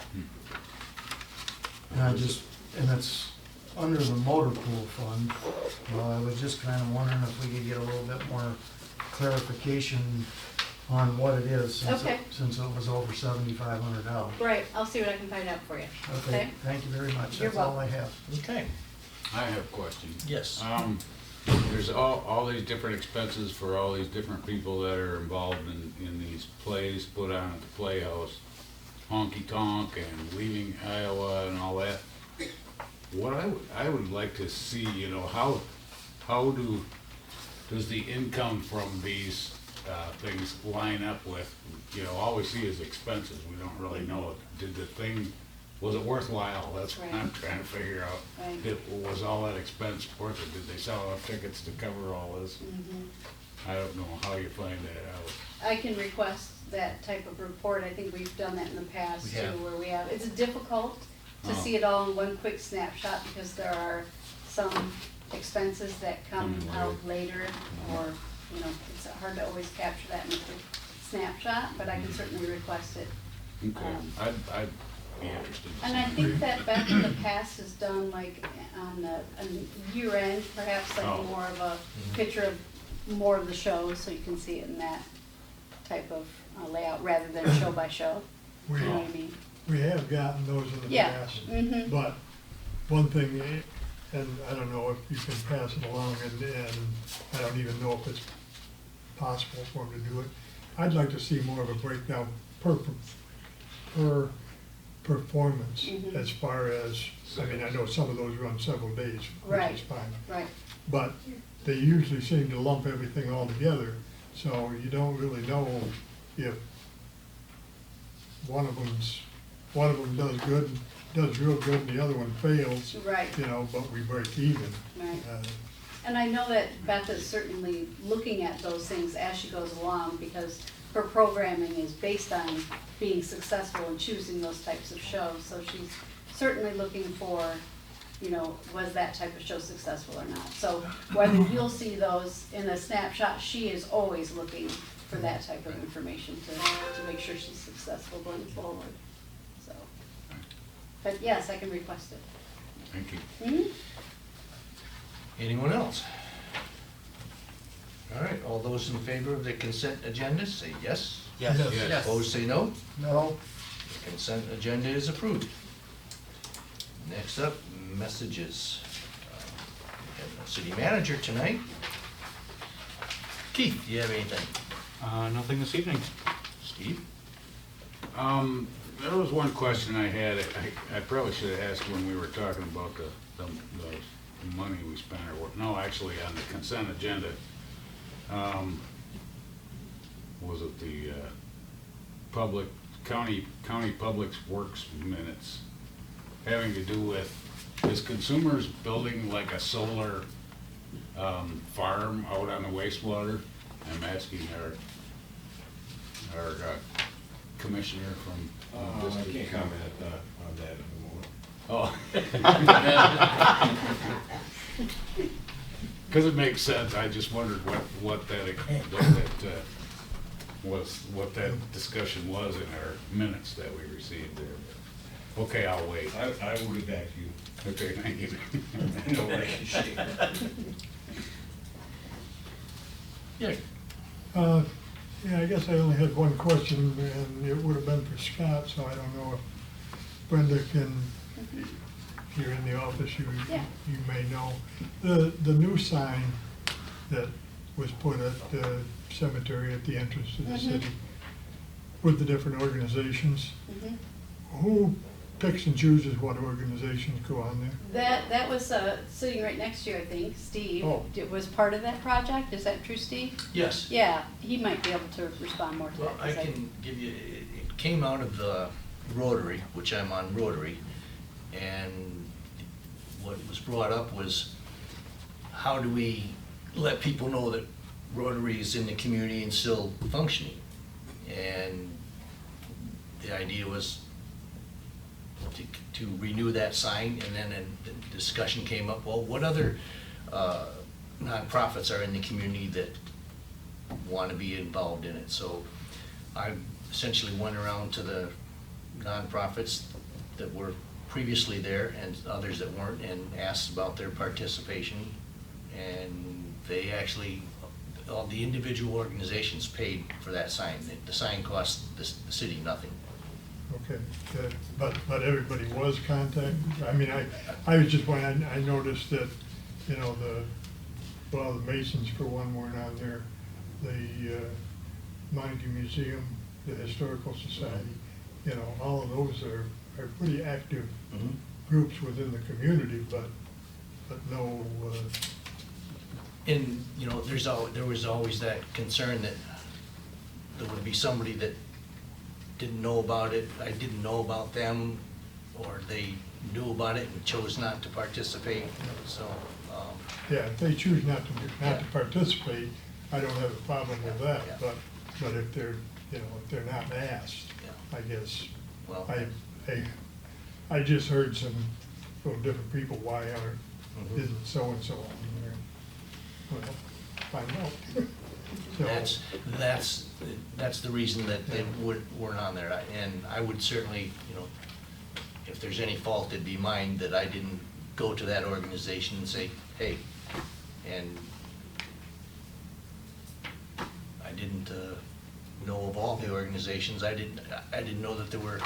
And it's under the motor pool fund. Well, I was just kinda wondering if we could get a little bit more clarification on what it is, since it was over $7,500. Right, I'll see what I can find out for you. Okay, thank you very much, You're that's all I have. Okay. I have a question. Yes. There's all these different expenses for all these different people that are involved in these plays put on at the Playhouse, honky tonk and leaving Iowa and all that. What I would like to see, you know, how does the income from these things line up with, you know, all we see is expenses. We don't really know, was it worthwhile? That's what I'm trying to figure out. Right. Was all that expense worth it? Did they sell enough tickets to cover all this? Mhm. I don't know how you find that out. I can request that type of report. I think we've done that in the past We too, have. where we have, it's difficult to Oh. see it all in one quick snapshot because there are some expenses that come Coming out later, or, you know, it's hard to always capture that in a quick snapshot, but I can certainly request it. Okay, I'd be interested. And I think that back in the past has done like on year end, perhaps like Oh. more of a picture of more of the show, so you can see it in that type of layout rather than show by show. You know what I mean? We have gotten those in the Yeah. past. Mhm. But one thing, and I don't know if you can pass it along, and I don't even know if it's possible for them to do it. I'd like to see more of a breakdown per performance, Mhm. as far as, I mean, I know some of those run several days, which Right. is fine. Right. But they usually seem to lump everything all together, so you don't really know if one of them does real good and the other one fails. Right. You know, but we break even. Right. Uh, And I know that Beth is certainly looking at those things as she goes along, because her programming is based on being successful in choosing those types of shows. So she's certainly looking for, you know, was that type of show successful or not? So whether you'll see those in a snapshot, she is always looking for that type of information to make sure she's successful going forward. So, but yes, I can request it. Thank you. Mhm. Anyone else? All right, all those in favor of the consent agenda, say yes. Yes. Yes. Opposed, say no. No, The consent agenda is approved. Next up, messages. We have the city manager tonight. Keith, do you have anything? Nothing this evening. Steve? There was one question I had, I probably should have asked when we were talking about the money we spent or what, no, actually on the consent agenda. Was it the county public works minutes having to do with, is Consumers building like a solar farm out on the wastewater? I'm asking our commissioner from I can't comment on that at the moment. Oh. Because it makes sense, I just wondered what that discussion was in our minutes that we received there. Okay, I'll wait. I will get back to you. Okay, thank you. No relationship. Yeah, Yeah, I guess I only had one question, and it would have been for Scott, so I don't know if Brenda can, if you're in the office, you may know. The new sign that was put at the cemetery at the entrance to the city with the different organizations, who picks and chooses what organizations go on there? That was sitting right next to you, I think, Steve. Oh. It was part of that project, is that true, Steve? yes. Yeah, he might be able to respond more to Well, that. I 'cause can give you, it came out of the Rotary, which I'm on Rotary, and what was brought up was, how do we let people know that Rotary is in the community and still functioning? And the idea was to renew that sign, and then the discussion came up, well, what other nonprofits are in the community that want to be involved in it? So I essentially went around to the nonprofits that were previously there and others that weren't, and asked about their participation. And they actually, all the individual organizations paid for that sign. The sign cost the city nothing. Okay, good. But everybody was contacted? I mean, I was just wondering, I noticed that, you know, the Masons for one weren't on there, the Montague Museum, the Historical Society, you know, all of those are pretty active groups within the community, but no, And, you know, there was always that concern that there would be somebody that didn't know about it, I didn't know about them, or they knew about it and chose not to participate, so. yeah, if they choose not to participate, I don't have a problem with that, Yeah. but if they're, you know, if they're not asked, Yeah. I guess, Well, I just heard from different people, why aren't, isn't so-and-so on there? Well, find out. So- That's the reason that they weren't on there. And I would certainly, you know, if there's any fault, it'd be mine that I didn't go to that organization and say, hey, and I didn't know of all the organizations. I didn't know that there were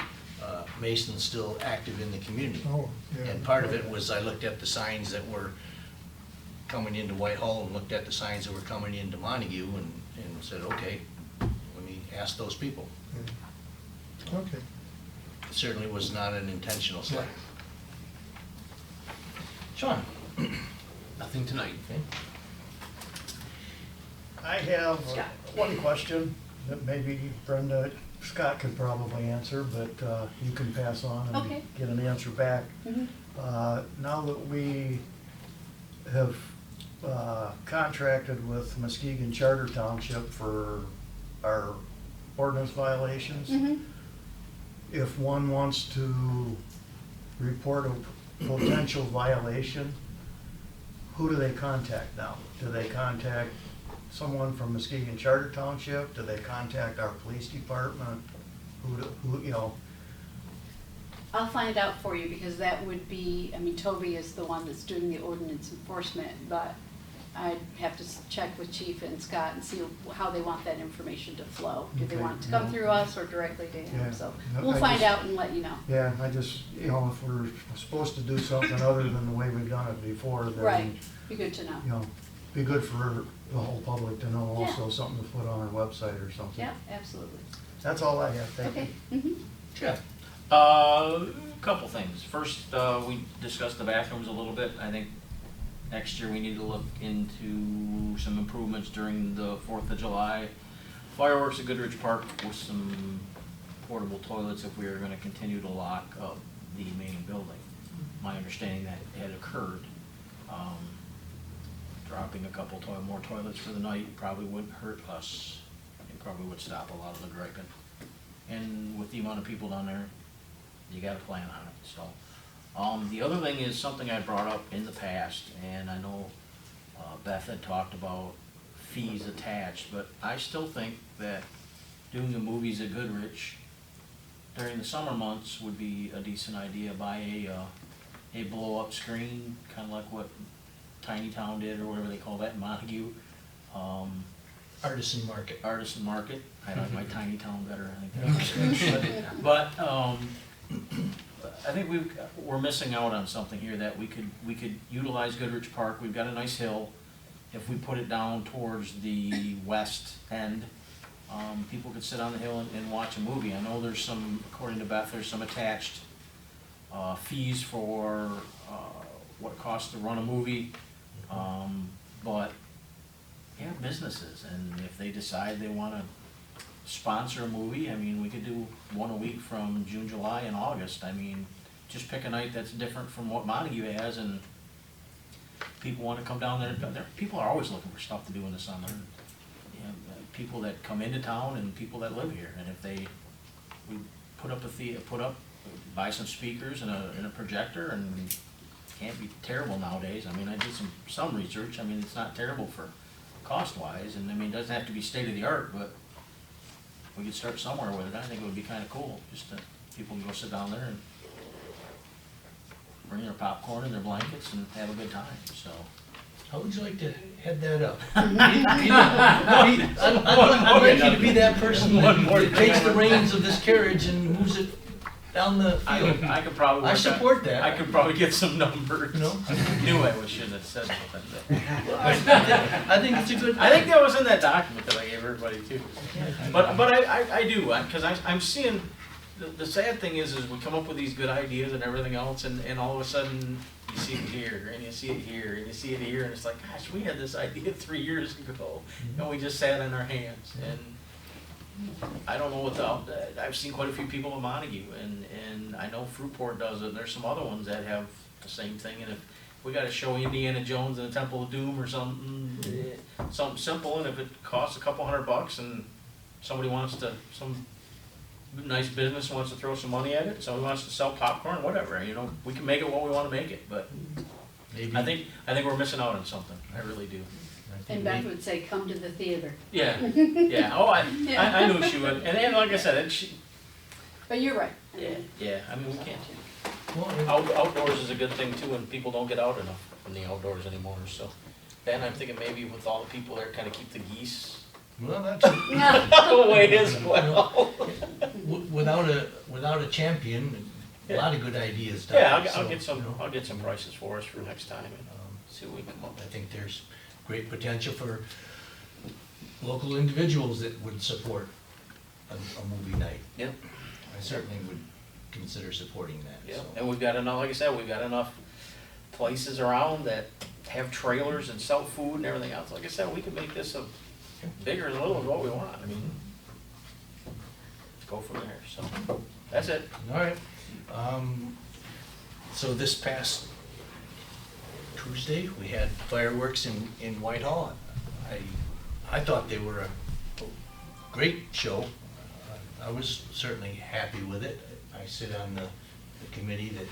Masons still active in the community. Oh, yeah. And part of it was I looked at the signs that were coming into Whitehall and looked at the signs that were coming into Montague and said, okay, let me ask those people. Yeah. Okay. It certainly was not an intentional select. Sean? Nothing tonight. Okay. I have Scott. one question that maybe Brenda, Scott could probably answer, but you can pass on and Okay. get an answer back. Now that we have contracted with Muskegon Charter Township for our ordinance violations, if one wants to report a potential violation, who do they contact now? Do they contact someone from Muskegon Charter Township? Do they contact our police department? Who, you know? I'll find out for you, because that would be, I mean, Toby is the one that's doing the ordinance enforcement, but I'd have to check with Chief and Scott and see how they want that information to flow. Do they Okay. want it to come through us or directly to him? Yeah. So No, we'll I find just- out and let you know. Yeah, I just, you know, if we're supposed to do something other than the way we've done it before, then, Right, be good to know. you know, be good for the whole public to know Yeah. also, something to put on our website or something. Yeah, absolutely. That's all I have, thank you. Okay. Jeff? Couple things. First, we discussed the bathrooms a little bit. I think next year we need to look into some improvements during the 4th of July. Fireworks at Goodrich Park with some portable toilets if we are gonna continue to lock up the main building. My understanding that had occurred. Dropping a couple more toilets for the night probably wouldn't hurt us. It probably would stop a lot of the griping. And with the amount of people down there, you got to plan on it. So, the other thing is something I brought up in the past, and I know Beth had talked about fees attached, but I still think that doing the movies at Goodrich during the summer months would be a decent idea. Buy a blow-up screen, kind of like what Tiny Town did, or whatever they call that in Montague. Artisan Market. Artisan Market. I like my Tiny Town better, I think. But I think we're missing out on something here that we could utilize Goodrich Park. We've got a nice hill. If we put it down towards the west end, people could sit on the hill and watch a movie. I know there's some, according to Beth, there's some attached fees for what it costs to run a movie. But yeah, businesses, and if they decide they want to sponsor a movie, I mean, we could do one a week from June, July, and August. I mean, just pick a night that's different from what Montague has, and people want to come down there. People are always looking for stuff to do in the summer. You know, people that come into town and people that live here, and if we put up buy some speakers and a projector, and it can't be terrible nowadays. I mean, I did some research. I mean, it's not terrible for cost-wise, and I mean, it doesn't have to be state-of-the-art, but we could start somewhere with it. I think it would be kind of cool, just to, people can go sit down there and bring their popcorn and their blankets and have a good time, so. How would you like to head that up? I'd like you to be that person that takes the reins of this carriage and moves it down the field. I could probably. I support that. I could probably get some numbers. No? Knew I shouldn't have said something. I think it's a good. I think that was in that document that I gave everybody too. But I do, because I'm seeing, the sad thing is we come up with these good ideas and everything else, and all of a sudden you see it here, and you see it here, and you see it here, and it's like, gosh, we had this idea 3 years ago, and we just sat on our hands. And I don't know what I've seen quite a few people in Montague, and I know Fruitport does it, and there's some other ones that have the same thing, and if we gotta show Indiana Jones and the Temple of Doom or something, something simple, and if it costs a couple $100 and somebody wants to, some nice business wants to throw some money at it, somebody wants to sell popcorn, whatever, you know, we can make it what we wanna make it, but Maybe. I think we're missing out on something, I really do. And Beth would say, come to the theater. Yeah, yeah, oh, I knew she would, and like I said, But you're right. yeah, I mean, we can't. Well, Outdoors is a good thing too, and people don't get out enough in the outdoors anymore, so. Then I'm thinking maybe with all the people there, kind of keep the geese well, that's away as well. without a champion, a lot of good ideas. Done, Yeah, I'll so, get some, you know, I'll get some prices for us for next time and see what we come up I with. think there's great potential for local individuals that would support a movie night. Yep. I certainly would consider supporting that. Yeah, So. and we've got enough, like I said, we've got enough places around that have trailers and sell food and everything else. Like I said, we can make this a bigger and little as what we want. I mean, let's go from there, so, that's it. All right. So this past Tuesday, we had fireworks in Whitehall. I thought they were a great show. I was certainly happy with it. I sit on the committee that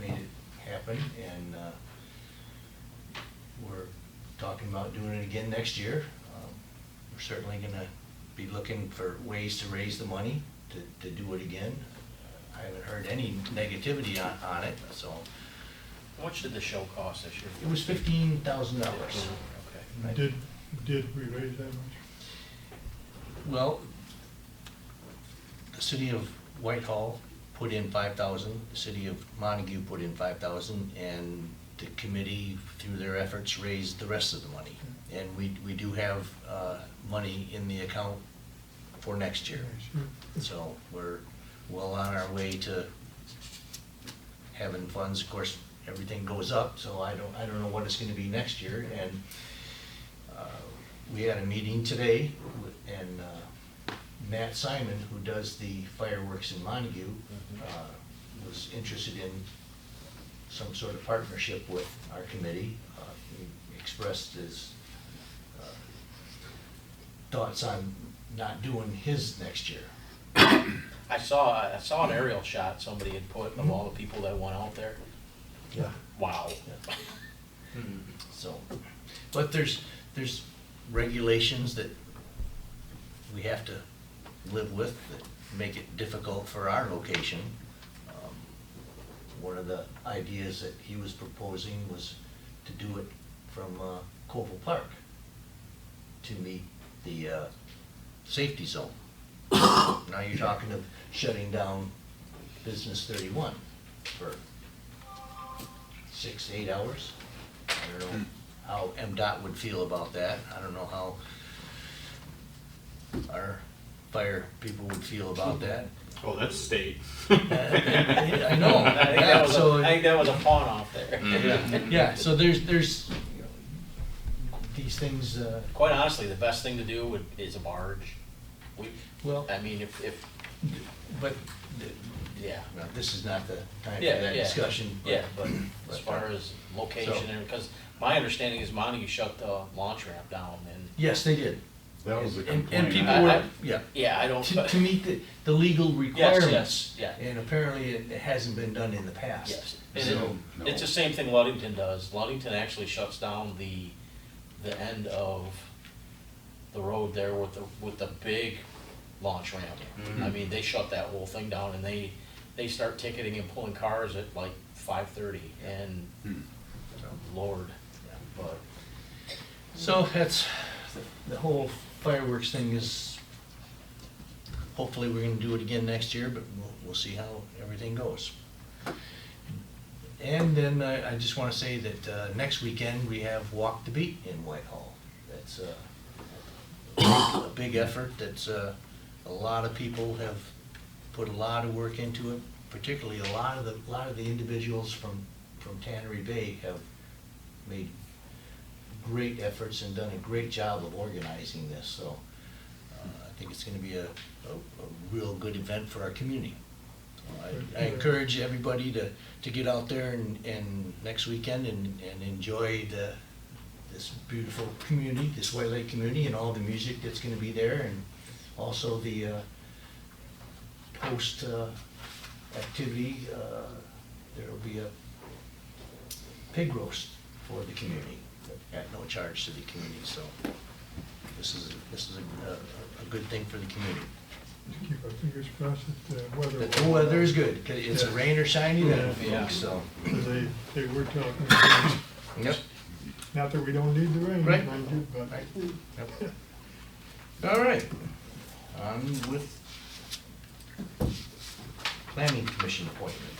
made it happen, and we're talking about doing it again next year. We're certainly gonna be looking for ways to raise the money to do it again. I haven't heard any negativity on it, so. How much did the show cost this year? It was $15,000. Okay. Did we raise that much? Well, the city of Whitehall put in 5,000, the city of Montague put in 5,000, and the committee, through their efforts, raised the rest of the money. And we do have money in the account for next year. So we're well on our way to having funds. Of course, everything goes up, so I don't know what it's gonna be next year. And we had a meeting today, and Matt Simon, who does the fireworks in Montague, was interested in some sort of partnership with our committee. He expressed his thoughts on not doing his next year. I saw an aerial shot somebody had put of all the people that went out there. Yeah. Wow. So, but there's regulations that we have to live with that make it difficult for our location. One of the ideas that he was proposing was to do it from Koval Park to meet the safety zone. Now you're talking of shutting down Business 31 for 6 to 8 hours. I don't know how MDOT would feel about that. I don't know how our fire people would feel about that. Oh, that's state. I know. I think that was a pawn off there. Yeah, so there's you know, these things. Quite honestly, the best thing to do is a barge. Well, I mean, if but yeah. well, this is not the time Yeah, for that yeah. discussion. But as far as location, and because my understanding is Montague shut the launch ramp down, and Yes, they did. That was a And complaint. people were, yeah. yeah, I don't. To meet the legal requirements. yes, yeah. And apparently it hasn't been done in the past. Yes, and So, it's the same thing Ludington does. Ludington actually shuts down the end of the road there with the big launch ramp. I mean, they shut that whole thing down, and they start ticketing and pulling cars at like 5:30, and Lord, but So that's, the whole fireworks thing is, hopefully we're gonna do it again next year, but we'll see how everything goes. And then I just wanna say that next weekend, we have Walk the Beat in Whitehall. That's a big effort. That's a lot of people have put a lot of work into it, particularly a lot of the individuals from Tannery Bay have made great efforts and done a great job of organizing this, so I think it's gonna be a real good event for our community. So I encourage everybody to get out there and next weekend and enjoy this beautiful community, this White Lake community, and all the music that's gonna be there, and also the post activity, there'll be a pig roast for the community at no charge to the community, so this is a good thing for the community. Keep our fingers crossed that the weather. The weather is good, 'cause it's a rain or shiny then, Yeah. folks, so. They were talking about, Yep. not that we don't need the rain, Right. mind you, but. Right. Yep. All right, on with planning commission appointment.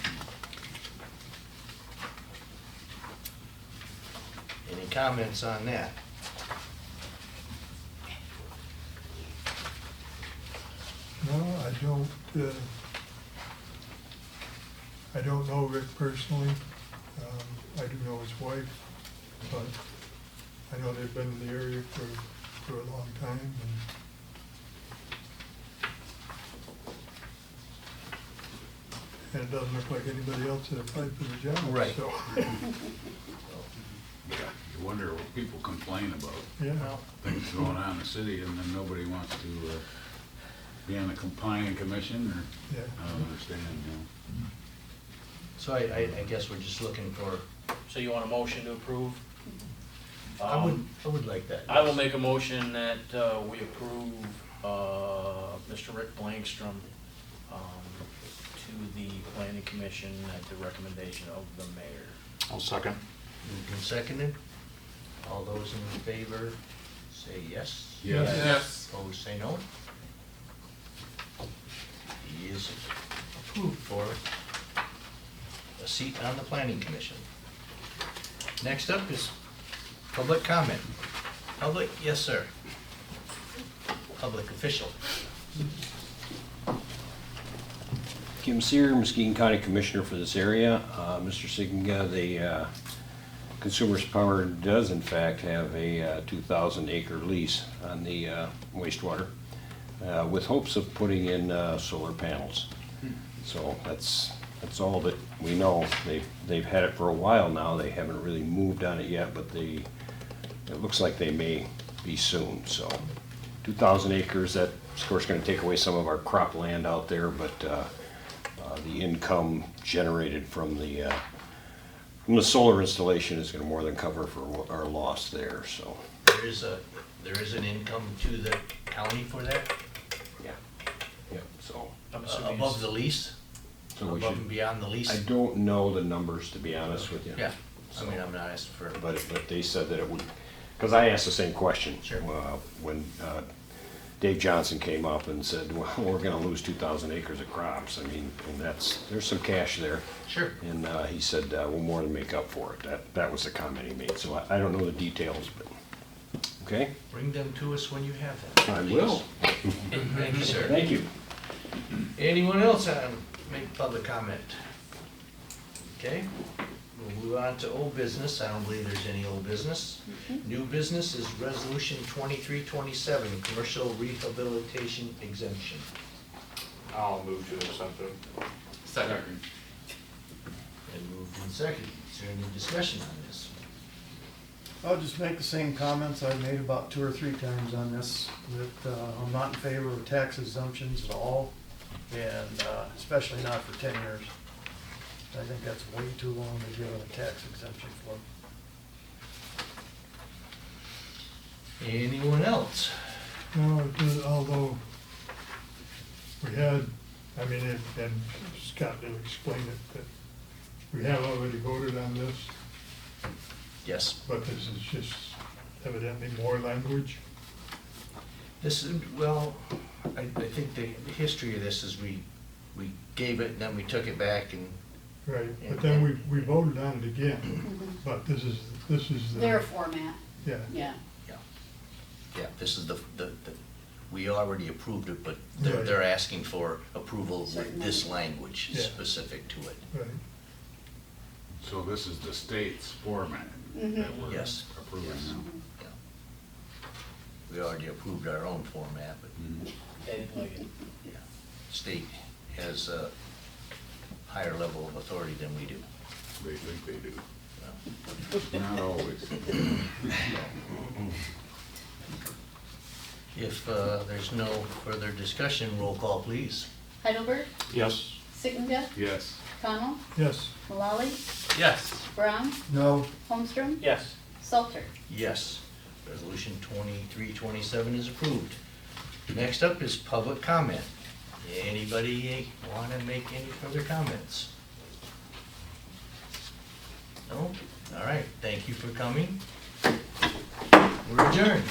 Any comments on that? No, I don't know Rick personally. I do know his wife, but I know they've been in the area for a long time, and it doesn't look like anybody else that applied for the job, Right. so. Yeah, you wonder what people complain about, Yeah, things going on in the city, and then nobody wants to be on the planning commission, or, yeah. I don't understand, you know. So I guess we're just looking for, so you want a motion to approve? I would like that. I will make a motion that we approve Mr. Rick Blankstrom to the planning commission at the recommendation of the mayor. I'll second. Moved and seconded. All those in favor say yes. Yes. Yes. Opposed, say no. He is approved for a seat on the planning commission. Next up is public comment. Public, yes, sir. Public official. Kim Sear, Muskegon County Commissioner for this area. Mr. Siginga, the Consumers Power does in fact have a 2,000 acre lease on the wastewater with hopes of putting in solar panels. So that's all that we know. They've had it for a while now. They haven't really moved on it yet, but it looks like they may be soon. So 2,000 acres, that's of course going to take away some of our crop land out there, but the income generated from the solar installation is going to more than cover for our loss there. So There is an income to the county for that, yeah, so I'm assuming above the lease, so we above should. and beyond the lease? I don't know the numbers, to be honest with you. Yeah, I mean, I'm not asking for. But they said that it would, because I asked the same question. Sure. When Dave Johnson came up and said, well, we're gonna lose 2,000 acres of crops. I mean, and there's some cash there. Sure. And he said, we'll more than make up for it. That was the comment he made. So I don't know the details, but, okay? Bring them to us when you have them. I please. will. Thank you, sir. Thank you. Anyone else make public comment? Okay, we'll move on to old business. I don't believe there's any old business. New business is resolution 2327, commercial rehabilitation exemption. I'll move to accept it. Second. And moved in second. Is there any discussion on this? I'll just make the same comments I've made about 2 or 3 times on this, that I'm not in favor of tax exemptions at all, and especially not for 10 years. I think that's way too long to give a tax exemption for. Anyone else? No, although we had, I mean, and Scott did explain it, that we have already voted on this, Yes. but this is just evidently more language. This is, well, I think the history of this is we gave it and then we took it back and. Right, but then we voted on it again, but this is the. Their format, Yeah, yeah. Yeah, this is the, we already approved it, but Right. they're asking for approval with Certain this language Yeah. specific to it. right. So this is the state's format Mhm. that we're Yes. approving Yes. now. Yeah. We already approved our own format, but They didn't like it. yeah, state has a higher level of authority than we do. They think they do. Well, Not always. If there's no further discussion, roll call please. Heidelberg, Yes. Sittenga, Yes. Connell, Yes, Malali, Yes. Brown, No, Holmstrom, Yes. Salter. Yes, resolution 2327 is approved. Next up is public comment. Anybody want to make any further comments? No? All right, thank you for coming. We're adjourned.